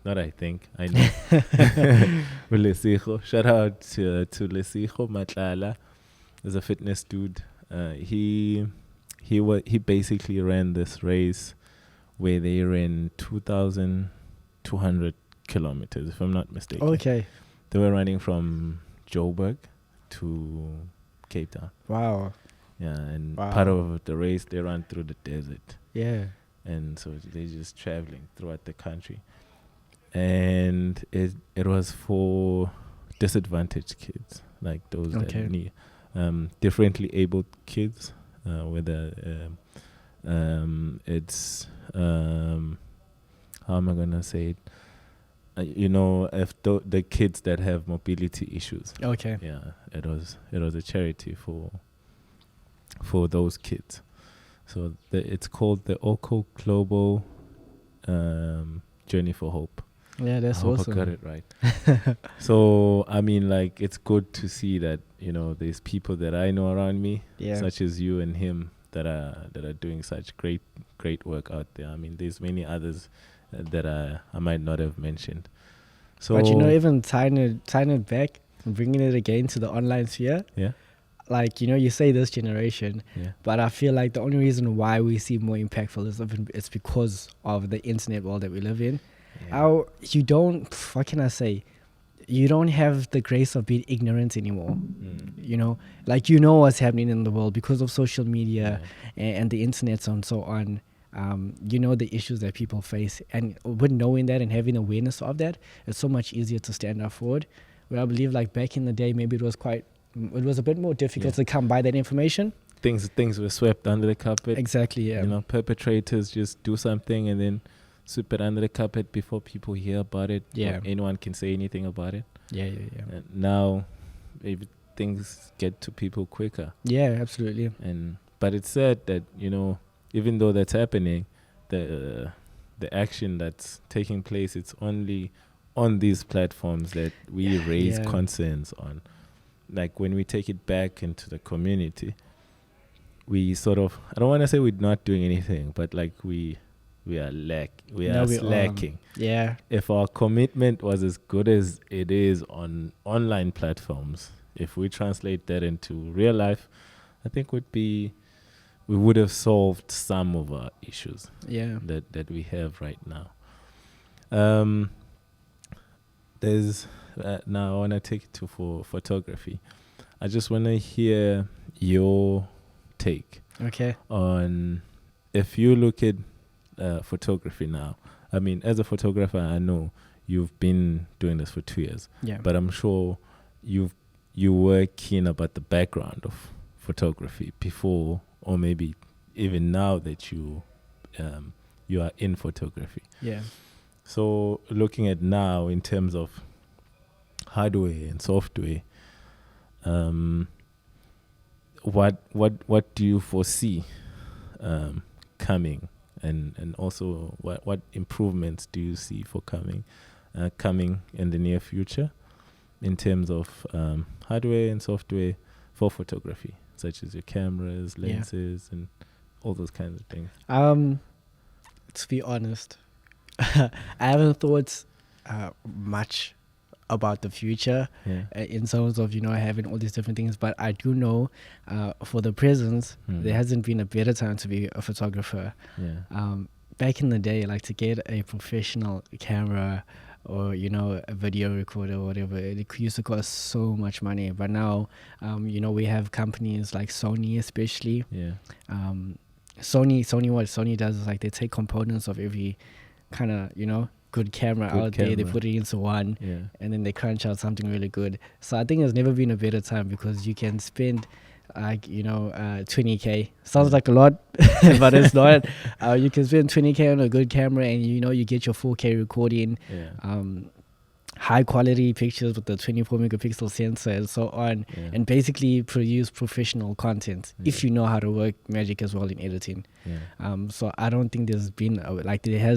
Speaker 1: Not I think, I know. Lesijo. Shout out to Lesijo Matlala. He's a fitness dude. He basically ran this race where they ran 2,200 kilometers, if I'm not mistaken.
Speaker 2: Okay.
Speaker 1: They were running from Joburg to Cape Town.
Speaker 2: Wow.
Speaker 1: Yeah, and part of the race, they ran through the desert.
Speaker 2: Yeah.
Speaker 1: And so they're just traveling throughout the country. And it was for disadvantaged kids, like those that need differently abled kids, whether it's how am I gonna say it? If the kids that have mobility issues.
Speaker 2: Okay.
Speaker 1: Yeah, it was a charity for those kids. So it's called the Oko Global Journey for Hope.
Speaker 2: Yeah, that's awesome.
Speaker 1: I got it right. So I mean, like, it's good to see that there's people that I know around me, such as you and him, that are doing such great work out there. I mean, there's many others that I might not have mentioned. So,
Speaker 2: but even tying it back and bringing it again to the online sphere.
Speaker 1: Yeah.
Speaker 2: Like, you say this generation, but I feel like the only reason why we see more impactful is because of the internet world that we live in. Yeah. You don't, what can I say? You don't have the grace of being ignorant anymore. Like, what's happening in the world because of social media and the internet and so on. The issues that people face, and with knowing that and having awareness of that, it's so much easier to stand up forward. Where I believe, like, back in the day, maybe it was a bit more difficult to come by that information.
Speaker 1: Things were swept under the carpet.
Speaker 2: Exactly, yeah.
Speaker 1: Perpetrators just do something and then sweep it under the carpet before people hear about it.
Speaker 2: Yeah.
Speaker 1: Or anyone can say anything about it.
Speaker 2: Yeah.
Speaker 1: And now, maybe things get to people quicker.
Speaker 2: Yeah, absolutely.
Speaker 1: But it's sad that, even though that's happening, the action that's taking place, it's only on these platforms that we raise concerns on. Like, when we take it back into the community, we sort of, I don't want to say we're not doing anything, but like we are slacking.
Speaker 2: Yeah.
Speaker 1: If our commitment was as good as it is on online platforms, if we translate that into real life, I think we would have solved some of our issues that we have right now. There's now I want to take it to for photography. I just want to hear your take on, if you look at photography now. I mean, as a photographer, I know you've been doing this for 2 years.
Speaker 2: Yeah.
Speaker 1: But I'm sure you were keen about the background of photography before, or maybe even now that you are in photography.
Speaker 2: Yeah.
Speaker 1: So looking at now in terms of hardware and software, what do you foresee coming, and also what improvements do you see for coming in the near future in terms of hardware and software for photography, such as your cameras, lenses, and all those kinds of things?
Speaker 2: To be honest, I haven't thought much about the future in terms of, having all these different things. But I do know for the present, there hasn't been a better time to be a photographer. Back in the day, like to get a professional camera or, a video recorder or whatever, it used to cost so much money. But now, we have companies like Sony especially. Sony does is like they take components of every kind of, good camera out there, they put it into one, and then they crunch out something really good. So I think there's never been a better time because you can spend like 20k. Sounds like a lot, but it's not. You can spend 20k on a good camera, and you get your 4K recording, high quality pictures with the 24 megapixel sensor and so on, and basically produce professional content if you know how to work magic as well in editing. So I don't think there has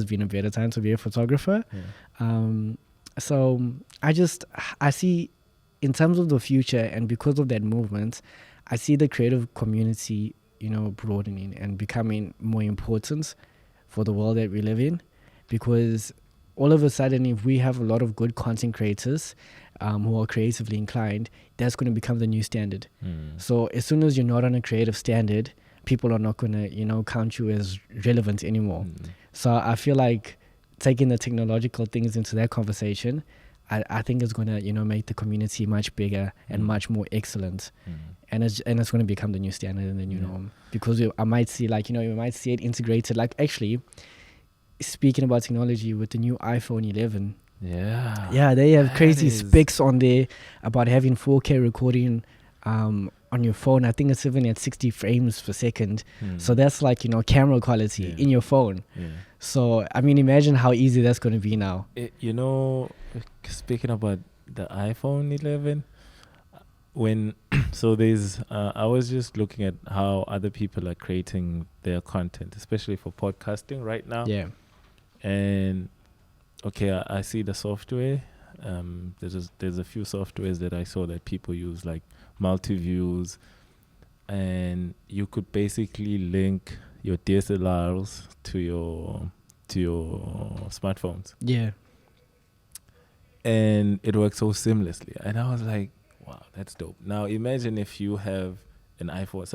Speaker 2: been a better time to be a photographer. So I see, in terms of the future, and because of that movement, I see the creative community, broadening and becoming more important for the world that we live in, because all of a sudden, if we have a lot of good content creators who are creatively inclined, that's going to become the new standard. So as soon as you're not on a creative standard, people are not going to, count you as relevant anymore. So I feel like taking the technological things into that conversation, I think it's going to, make the community much bigger and much more excellent. And it's going to become the new standard and the new norm. Because I might see, you might see it integrated. Like, actually, speaking about technology, with the new iPhone 11, they have crazy specs on there about having 4K recording on your phone. I think it's even at 60 frames per second. So that's like, camera quality in your phone. So I mean, imagine how easy that's going to be now.
Speaker 1: Speaking about the iPhone 11, I was just looking at how other people are creating their content, especially for podcasting right now. And I see the software. There's a few softwares that I saw that people use, like multi-views, and you could basically link your DSLRs to your smartphones. And it works so seamlessly. And I was like, wow, that's dope. Now imagine if you have an iPhone,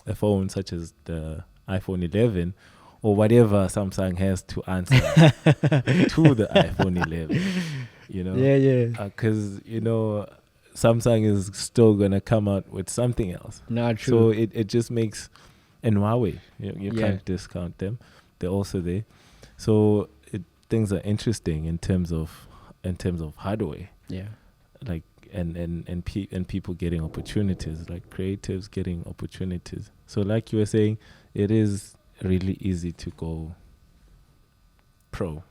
Speaker 1: a phone such as the iPhone 11, or whatever Samsung has to answer to the iPhone 11, because Samsung is still gonna come out with something else.
Speaker 2: Not true.
Speaker 1: So it just makes, and Huawei, you can't discount them. They're also there. So things are interesting in terms of hardware. Like and people getting opportunities, like creatives getting opportunities. So like you were saying, it is really easy to go pro.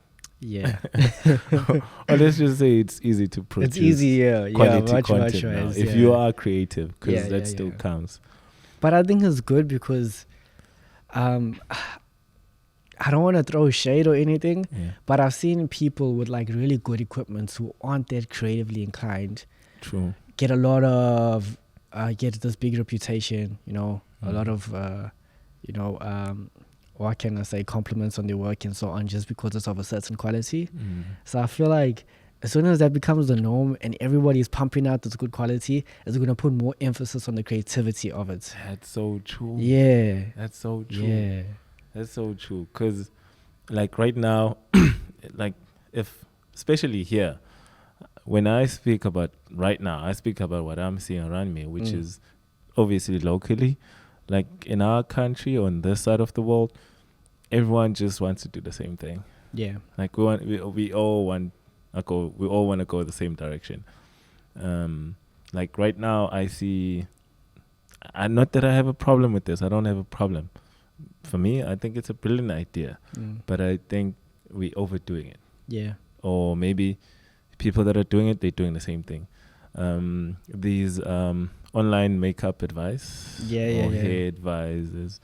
Speaker 1: Or let's just say it's easy to produce.
Speaker 2: It's easy,
Speaker 1: quality
Speaker 2: much
Speaker 1: content now, if you are creative, because that still counts.
Speaker 2: But I think it's good because I don't want to throw shade or anything, but I've seen people with like really good equipment who aren't that creatively inclined get a lot of get this big reputation, a lot of what can I say, compliments on their work and so on, just because it's of a certain quality. So I feel like as soon as that becomes the norm and everybody's pumping out this good quality, it's going to put more emphasis on the creativity of it.
Speaker 1: That's so true. That's so true. That's so true. Because like right now, like especially here, when I speak about right now, I speak about what I'm seeing around me, which is obviously locally. Like in our country, on this side of the world, everyone just wants to do the same thing. Like we all want to go the same direction. Like right now, I see. Not that I have a problem with this. I don't have a problem. For me, I think it's a brilliant idea, but I think we overdoing it. Or maybe people that are doing it, they're doing the same thing. These online makeup advice or hair advisors.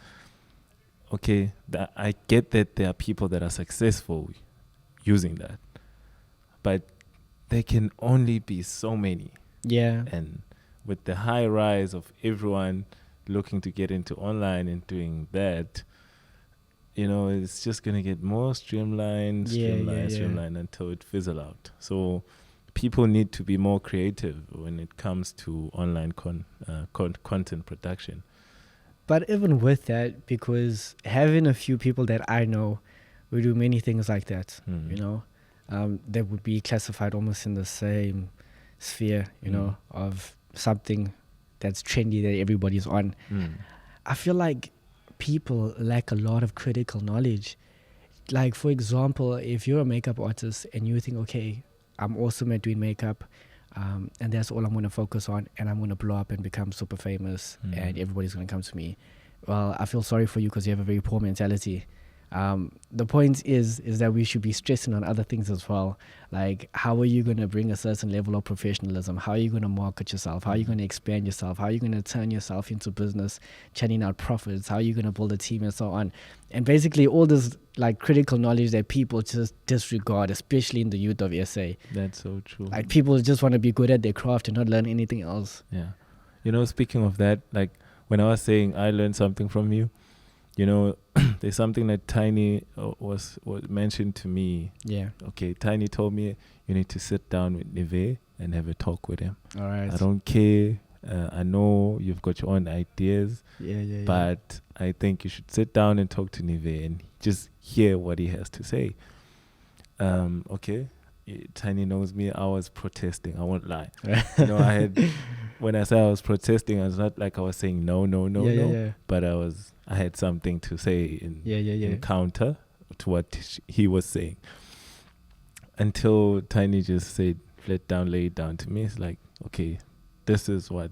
Speaker 1: Okay, I get that there are people that are successful using that, but there can only be so many. And with the high rise of everyone looking to get into online and doing that, it's just going to get more streamlined until it fizzle out. So people need to be more creative when it comes to online content production.
Speaker 2: But even with that, because having a few people that I know who do many things like that, you know, that would be classified almost in the same sphere, you know, of something that's trendy that everybody's on. I feel like people lack a lot of critical knowledge. Like, for example, if you're a makeup artist and you think, okay, I'm awesome at doing makeup, and that's all I'm going to focus on, and I'm going to blow up and become super famous, and everybody's going to come to me. Well, I feel sorry for you because you have a very poor mentality. The point is that we should be stressing on other things as well. Like, how are you going to bring a certain level of professionalism? How are you going to market yourself? How are you going to expand yourself? How are you going to turn yourself into business, churning out profits? How are you going to build a team and so on? And basically all this like critical knowledge that people just disregard, especially in the youth of SA.
Speaker 1: That's so true.
Speaker 2: Like, people just want to be good at their craft and not learn anything else.
Speaker 1: Yeah. You know, speaking of that, like when I was saying I learned something from you, you know, there's something that Tiny was mentioned to me.
Speaker 2: Yeah.
Speaker 1: Okay, Tiny told me you need to sit down with Niveh and have a talk with him.
Speaker 2: All right.
Speaker 1: I don't care. I know you've got your own ideas.
Speaker 2: Yeah.
Speaker 1: But I think you should sit down and talk to Niveh and just hear what he has to say. Okay. Tiny knows me. I was protesting. I won't lie. You know, when I said I was protesting, I was not like I was saying no. But I had something to say in counter to what he was saying. Until Tiny just said, lay it down to me. It's like, okay, this is what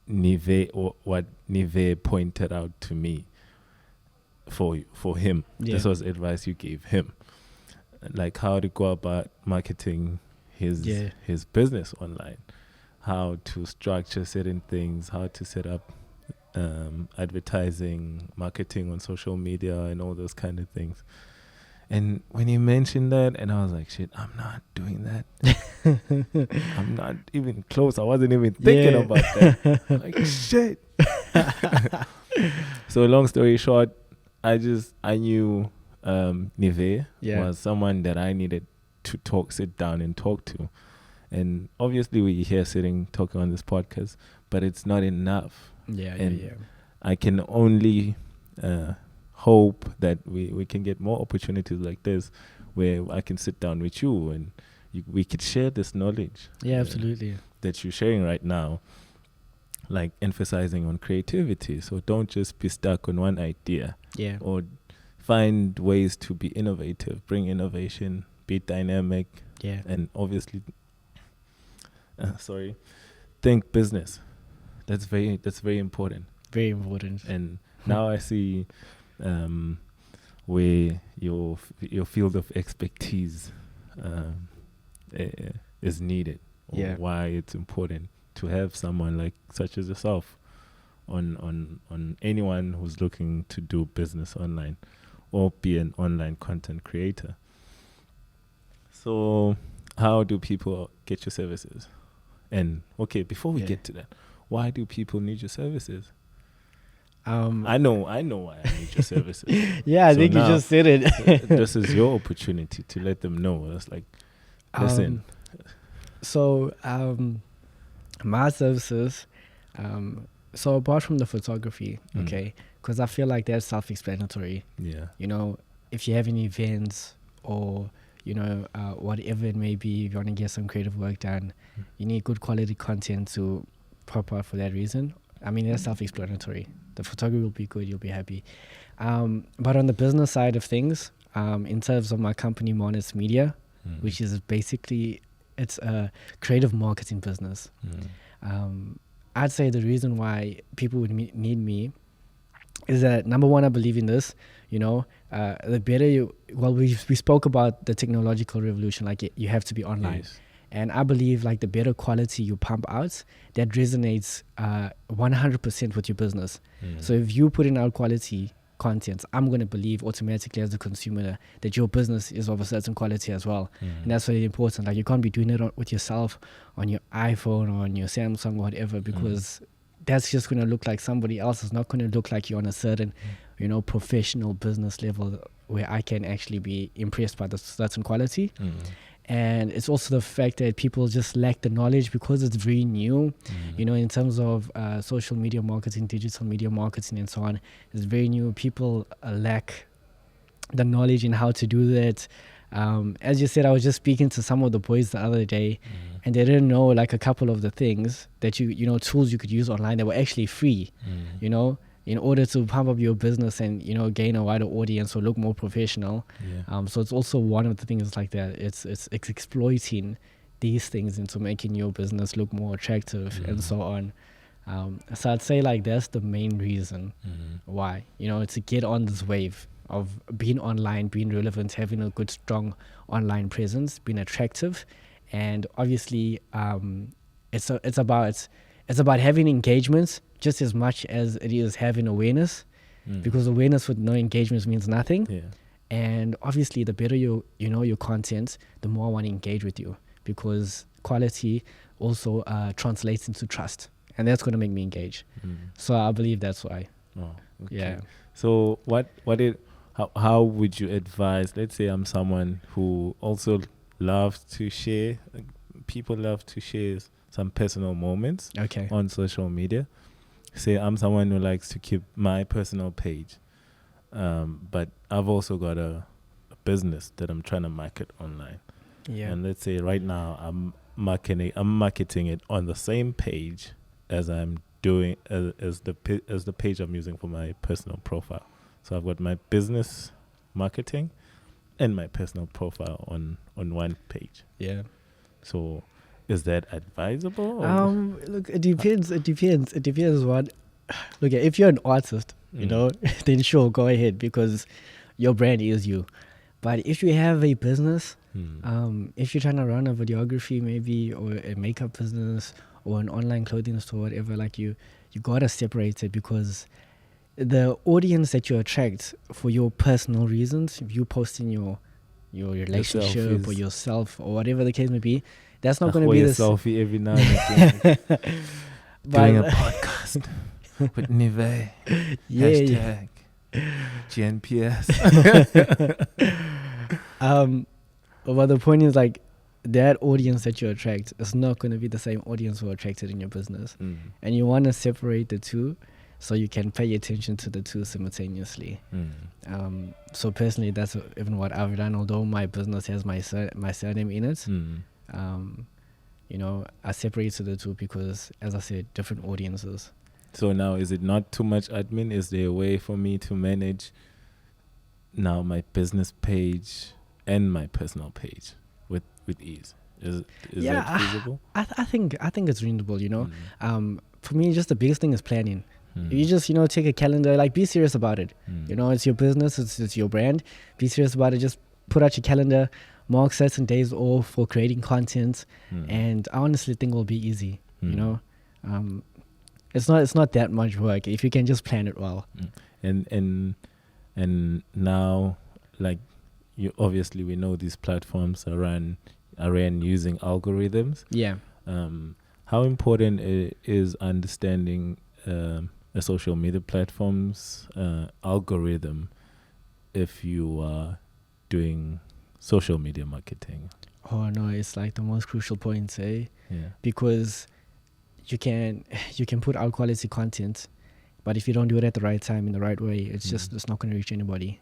Speaker 1: Niveh pointed out to me for him. Yeah. This was advice you gave him, like how to go about marketing his business online, how to structure certain things, how to set up advertising, marketing on social media, and all those kind of things. And when he mentioned that, and I was like, shit, I'm not doing that. I'm not even close. I wasn't even thinking about that. Like, shit. So long story short, I knew Niveh was someone that I needed to sit down and talk to. And obviously we're here talking on this podcast, but it's not enough. Yeah. I can only hope that we can get more opportunities like this where I can sit down with you and we could share this knowledge.
Speaker 2: Yeah, absolutely.
Speaker 1: That you're sharing right now, like emphasizing on creativity. So don't just be stuck on one idea. Yeah. Or find ways to be innovative, bring innovation, be dynamic. Yeah. And obviously, think business. That's very important. Very important. And now I see where your field of expertise is needed, or why it's important to have someone like such as yourself on anyone who's looking to do business online or be an online content creator. So how do people get your services? And okay, before we get to that, why do people need your services? I know why I need your services.
Speaker 2: I think you just said it.
Speaker 1: This is your opportunity to let them know. It's like, listen.
Speaker 2: My services, so apart from the photography, okay, because I feel like that's self-explanatory. Yeah. You know, if you have any events or, you know, whatever it may be, if you want to get some creative work done, you need good quality content to pop out for that reason. I mean, that's self-explanatory. The photography will be good, you'll be happy. But on the business side of things, in terms of my company, Marnitz Media, which is basically, it's a creative marketing business. I'd say the reason why people would need me is that, number one, I believe in this, you know, the better we spoke about the technological revolution, like you have to be online. Yes. And I believe like the better quality you pump out, that resonates 100% with your business. So if you put in out quality content, I'm going to believe automatically as a consumer that your business is of a certain quality as well. And that's very important. Like, you can't be doing it with yourself on your iPhone or on your Samsung or whatever, because that's just going to look like somebody else. It's not going to look like you're on a certain, you know, professional business level where I can actually be impressed by the certain quality. And it's also the fact that people just lack the knowledge because it's very new, you know, in terms of social media marketing, digital media marketing, and so on. It's very new. People lack the knowledge in how to do that. As you said, I was just speaking to some of the boys the other day, and they didn't know like a couple of the things that you know, tools you could use online that were actually free, you know, in order to pump up your business and, you know, gain a wider audience or look more professional. So it's also one of the things like that. It's exploiting these things into making your business look more attractive and so on. So I'd say like that's the main reason why, you know, to get on this wave of being online, being relevant, having a good, strong online presence, being attractive. And obviously, it's about having engagements just as much as it is having awareness, because awareness with no engagement means nothing. And obviously, the better you know your content, the more I want to engage with you, because quality also translates into trust, and that's going to make me engage. So I believe that's why. Yeah.
Speaker 1: So how would you advise? Let's say I'm someone who also loves to share. People love to share some personal moments on social media. Say I'm someone who likes to keep my personal page, but I've also got a business that I'm trying to market online. And let's say right now I'm marketing it on the same page as I'm doing as the page I'm using for my personal profile. So I've got my business marketing and my personal profile on one page. So is that advisable?
Speaker 2: Look, it depends. It depends what. Look, if you're an artist, you know, then sure, go ahead, because your brand is you. But if you have a business, if you're trying to run a videography maybe, or a makeup business, or an online clothing store, whatever, like you gotta separate it, because the audience that you attract for your personal reasons, if you posting your relationship or yourself or whatever the case may be, that's not going to be the
Speaker 1: selfie every now and again. Doing a podcast with Niveh. Hashtag GNPS.
Speaker 2: But the point is, like, that audience that you attract is not going to be the same audience who are attracted in your business. And you want to separate the two so you can pay attention to the two simultaneously. So personally, that's even what I've done. Although my business has my surname in it, you know, I separated the two because, as I said, different audiences.
Speaker 1: So now, is it not too much admin? Is there a way for me to manage now my business page and my personal page with ease? Is that feasible?
Speaker 2: I think it's reasonable, you know. For me, just the biggest thing is planning. You just, you know, take a calendar, like, be serious about it. You know, it's your business, it's your brand. Be serious about it. Just put out your calendar, mark certain days off for creating content, and I honestly think it will be easy. You know, it's not that much work if you can just plan it well.
Speaker 1: And now, like, you obviously, we know these platforms are ran using algorithms. How important is understanding a social media platform's algorithm if you are doing social media marketing?
Speaker 2: Oh no, it's like the most crucial point, because you can put out quality content, but if you don't do it at the right time in the right way, it's not going to reach anybody.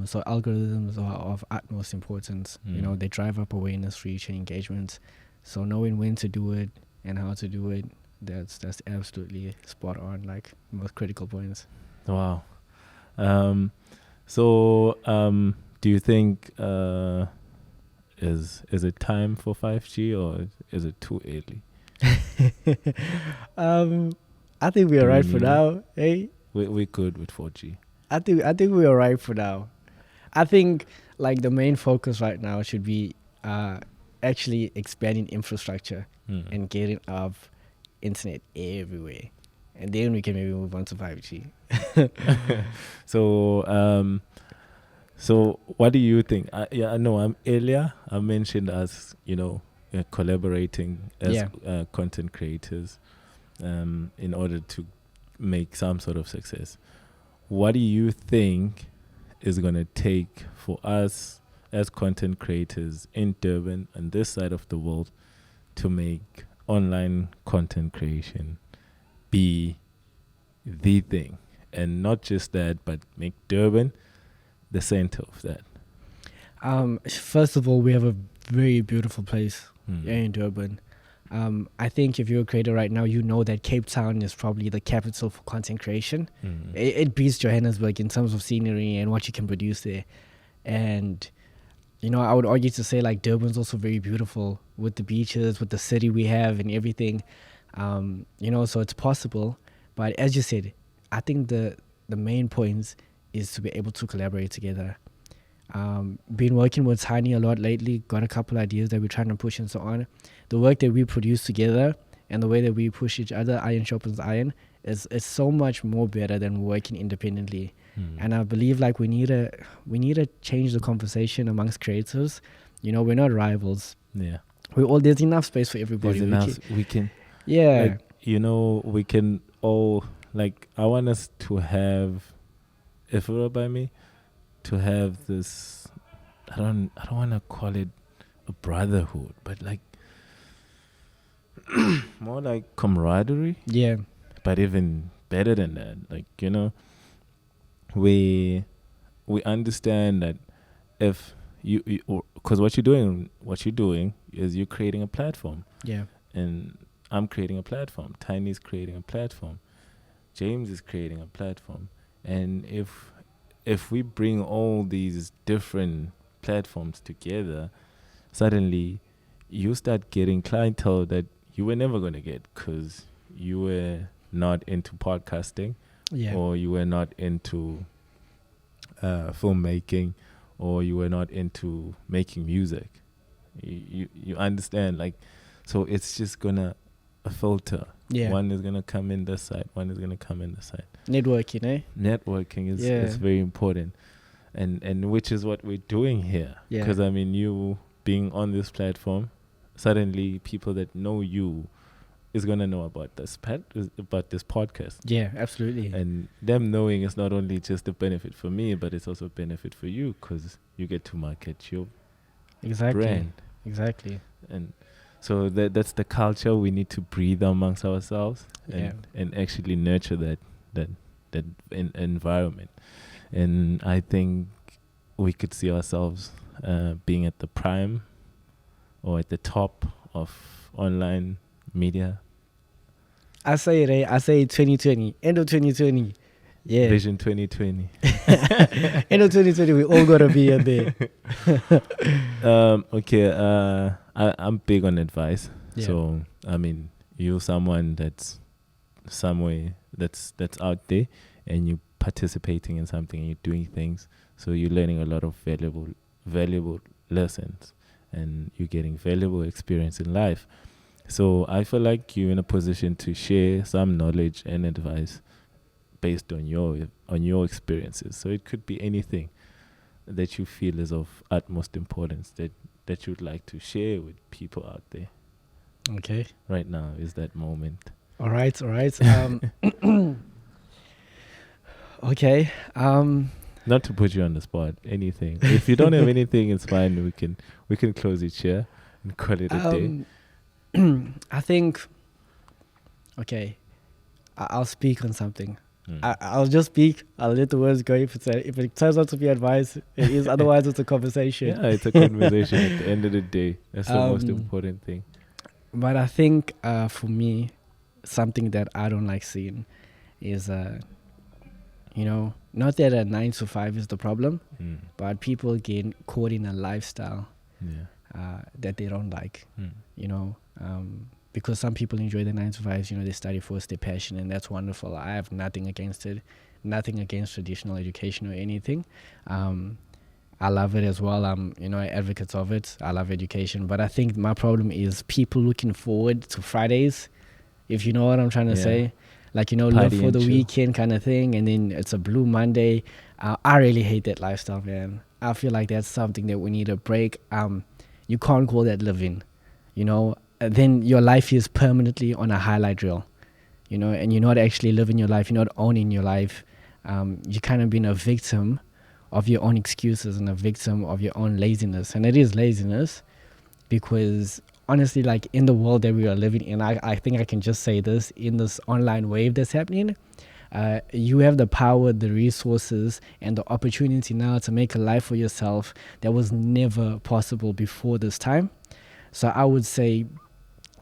Speaker 2: So algorithms are of utmost importance. You know, they drive up awareness, reach, and engagement. So knowing when to do it and how to do it, that's absolutely spot on, like, most critical points.
Speaker 1: Wow. So do you think is it time for 5G, or is it too early?
Speaker 2: I think we're right for now. Hey,
Speaker 1: we good with 4G.
Speaker 2: I think we're right for now. I think, like, the main focus right now should be actually expanding infrastructure and getting up internet everywhere, and then we can maybe move on to 5G.
Speaker 1: So what do you think? I know earlier I mentioned us, you know, collaborating as content creators in order to make some sort of success. What do you think is going to take for us as content creators in Durban and this side of the world to make online content creation be the thing. And not just that, but make Durban the center of that.
Speaker 2: First of all, we have a very beautiful place
Speaker 1: Mm.
Speaker 2: in Durban. I think if you're a creator right now, you know that Cape Town is probably the capital for content creation.
Speaker 1: Mm.
Speaker 2: It beats Johannesburg in terms of scenery and what you can produce there. And, I would argue to say like Durban's also very beautiful with the beaches, with the city we have and everything. So it's possible. But as you said, I think the main point is to be able to collaborate together. Been working with Tiny a lot lately, got a couple ideas that we're trying to push and so on. The work that we produce together and the way that we push each other, iron sharpens iron, is so much more better than working independently. And I believe like we need to change the conversation amongst creators. We're not rivals.
Speaker 1: Yeah.
Speaker 2: There's enough space for everybody.
Speaker 1: There's enough. We can.
Speaker 2: Yeah.
Speaker 1: Like, we can all, like, I want us to have, if it were by me, to have this, I don't want to call it a brotherhood, but like more like camaraderie.
Speaker 2: Yeah.
Speaker 1: But even better than that, like, we understand that if you because what you're doing is you're creating a platform.
Speaker 2: Yeah.
Speaker 1: And I'm creating a platform. Tiny's creating a platform. James is creating a platform. And if we bring all these different platforms together, suddenly you start getting clientele that you were never going to get because you were not into podcasting, or you were not into filmmaking, or you were not into making music. You understand? Like, so it's just going to a filter.
Speaker 2: Yeah.
Speaker 1: One is going to come in this side. One is going to come in this side.
Speaker 2: Networking, eh?
Speaker 1: Networking is very important. And which is what we're doing here.
Speaker 2: Yeah.
Speaker 1: Because, you being on this platform, suddenly people that know you is going to know about this podcast.
Speaker 2: Yeah, absolutely.
Speaker 1: And them knowing is not only just a benefit for me, but it's also a benefit for you because you get to market your brand.
Speaker 2: Exactly.
Speaker 1: And so that's the culture we need to breathe amongst ourselves and actually nurture that environment. And I think we could see ourselves being at the prime or at the top of online media.
Speaker 2: I say 2020, end of 2020. Yeah.
Speaker 1: Vision 2020.
Speaker 2: End of 2020, we all gotta be in there.
Speaker 1: Okay. I'm big on advice.
Speaker 2: Yeah.
Speaker 1: So you're someone that's somewhere that's out there, and you're participating in something, and you're doing things. So you're learning a lot of valuable lessons, and you're getting valuable experience in life. So I feel like you're in a position to share some knowledge and advice based on your experiences. So it could be anything that you feel is of utmost importance that you'd like to share with people out there.
Speaker 2: Okay.
Speaker 1: Right now is that moment.
Speaker 2: All right. Okay.
Speaker 1: Not to put you on the spot. Anything. If you don't have anything, it's fine. We can close it here and call it a day.
Speaker 2: I think. Okay. I'll speak on something. I'll just speak. I'll let the words go. If it turns out to be advice, it is. Otherwise, it's a conversation.
Speaker 1: Yeah, it's a conversation at the end of the day. That's the most important thing.
Speaker 2: But I think for me, something that I don't like seeing is, not that a 9 to 5 is the problem, but people get caught in a lifestyle that they don't like. Because some people enjoy the 9 to 5s, they study for their passion, and that's wonderful. I have nothing against it, nothing against traditional education or anything. I love it as well. I'm, an advocate of it. I love education, but I think my problem is people looking forward to Fridays, if you know what I'm trying to say. Like, live for the weekend kind of thing, and then it's a blue Monday. I really hate that lifestyle, man. I feel like that's something that we need to break. You can't call that living, then your life is permanently on a highlight reel, and you're not actually living your life. You're not owning your life. You're kind of being a victim of your own excuses and a victim of your own laziness. And it is laziness because honestly, like in the world that we are living in, I think I can just say this, in this online wave that's happening, you have the power, the resources, and the opportunity now to make a life for yourself that was never possible before this time. So I would say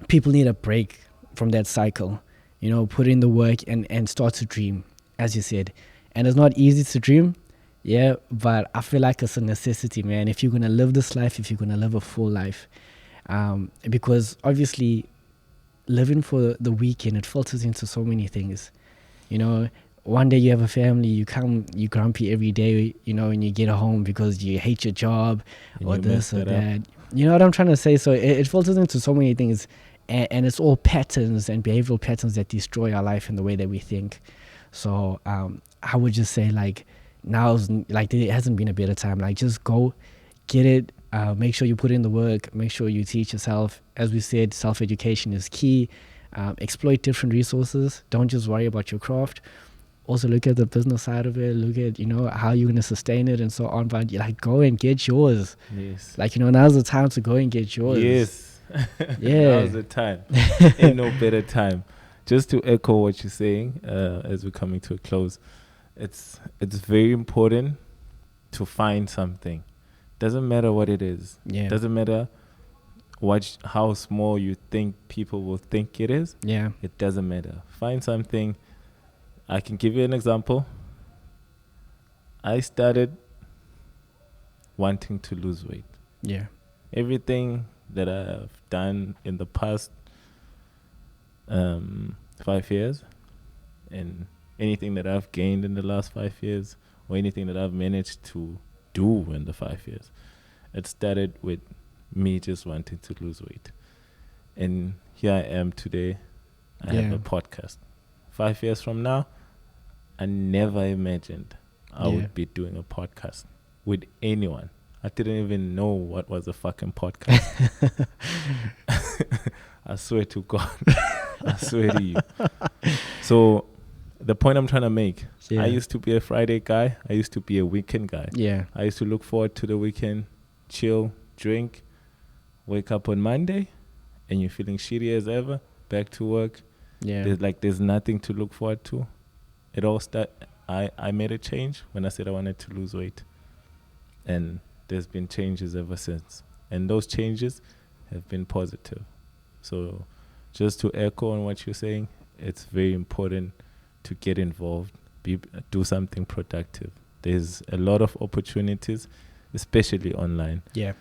Speaker 2: people need a break from that cycle, you know, put in the work and start to dream, as you said. And it's not easy to dream, yeah, but I feel like it's a necessity, man, if you're going to live this life, if you're going to live a full life. Because obviously living for the weekend, it filters into so many things. You know, one day you have a family, you grumpy every day, you know, and you get home because you hate your job
Speaker 1: And
Speaker 2: or
Speaker 1: you
Speaker 2: this
Speaker 1: messed
Speaker 2: or
Speaker 1: it up.
Speaker 2: that. You know what I'm trying to say? So it filters into so many things, and it's all patterns and behavioral patterns that destroy our life and the way that we think. So I would just say, like, now's, like, there hasn't been a better time. Like, just go get it. Make sure you put in the work. Make sure you teach yourself. As we said, self-education is key. Exploit different resources. Don't just worry about your craft. Also look at the business side of it. Look at, you know, how you're going to sustain it and so on. But like, go and get yours.
Speaker 1: Yes.
Speaker 2: Like, you know, now's the time to go and get yours.
Speaker 1: Yes.
Speaker 2: Yeah.
Speaker 1: Now's the time. Ain't no better time. Just to echo what you're saying, as we're coming to a close, it's very important to find something. Doesn't matter what it is.
Speaker 2: Yeah.
Speaker 1: Doesn't matter how small you think people will think it is.
Speaker 2: Yeah.
Speaker 1: It doesn't matter. Find something. I can give you an example. I started wanting to lose weight.
Speaker 2: Yeah.
Speaker 1: Everything that I've done in the past 5 years, and anything that I've gained in the last 5 years, or anything that I've managed to do in the 5 years, it started with me just wanting to lose weight. And here I am today. I have
Speaker 2: Yeah.
Speaker 1: a podcast. 5 years from now, I never imagined I
Speaker 2: Yeah.
Speaker 1: would be doing a podcast with anyone. I didn't even know what was a fucking podcast. I swear to God. I swear to you. So the point I'm trying to make,
Speaker 2: Yeah.
Speaker 1: I used to be a Friday guy. I used to be a weekend guy.
Speaker 2: Yeah.
Speaker 1: I used to look forward to the weekend, chill, drink, wake up on Monday, and you're feeling shitty as ever, back to work.
Speaker 2: Yeah.
Speaker 1: There's nothing to look forward to. It all I made a change when I said I wanted to lose weight. And there's been changes ever since. And those changes have been positive. So just to echo on what you're saying, it's very important to get involved, do something productive. There's a lot of opportunities, especially online.
Speaker 2: Yeah.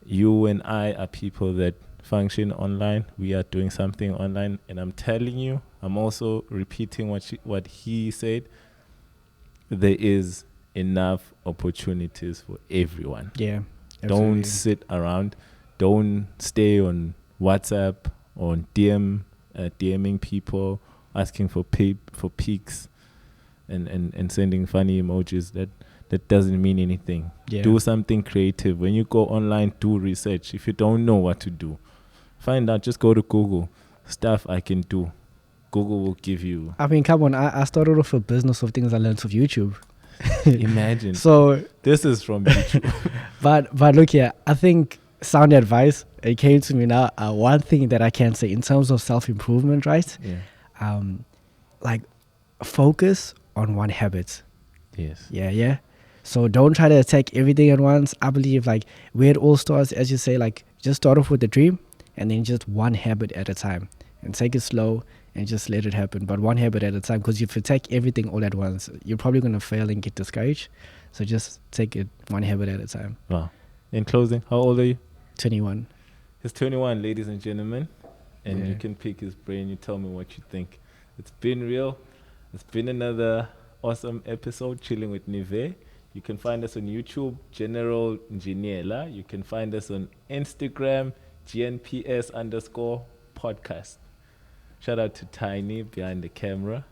Speaker 1: You and I are people that function online. We are doing something online, and I'm telling you, I'm also repeating what he said. There is enough opportunities for everyone.
Speaker 2: Yeah.
Speaker 1: Don't
Speaker 2: Absolutely.
Speaker 1: sit around. Don't stay on WhatsApp or DMing people, asking for pics, and sending funny emojis. That doesn't mean anything.
Speaker 2: Yeah.
Speaker 1: Do something creative. When you go online, do research. If you don't know what to do, find out. Just go to Google. Stuff I can do. Google will give you.
Speaker 2: I mean, come on. I started off a business of things I learned of YouTube.
Speaker 1: Imagine.
Speaker 2: So,
Speaker 1: This is from YouTube.
Speaker 2: but look here, I think sound advice, it came to me now. One thing that I can say in terms of self-improvement, right?
Speaker 1: Yeah.
Speaker 2: Like, focus on one habit.
Speaker 1: Yes.
Speaker 2: Yeah. So don't try to attack everything at once. I believe, like, where it all starts, as you say, like, just start off with the dream and then just one habit at a time and take it slow and just let it happen. But one habit at a time, because if you attack everything all at once, you're probably going to fail and get discouraged. So just take it one habit at a time.
Speaker 1: Wow. In closing, how old are you?
Speaker 2: 21.
Speaker 1: He's 21, ladies and gentlemen. And
Speaker 2: Yeah.
Speaker 1: you can pick his brain. You tell me what you think. It's been real. It's been another awesome episode, Chilling with Niveh. You can find us on YouTube, General Njiniela. You can find us on Instagram, GNPS_podcast. Shout out to Tiny behind the camera.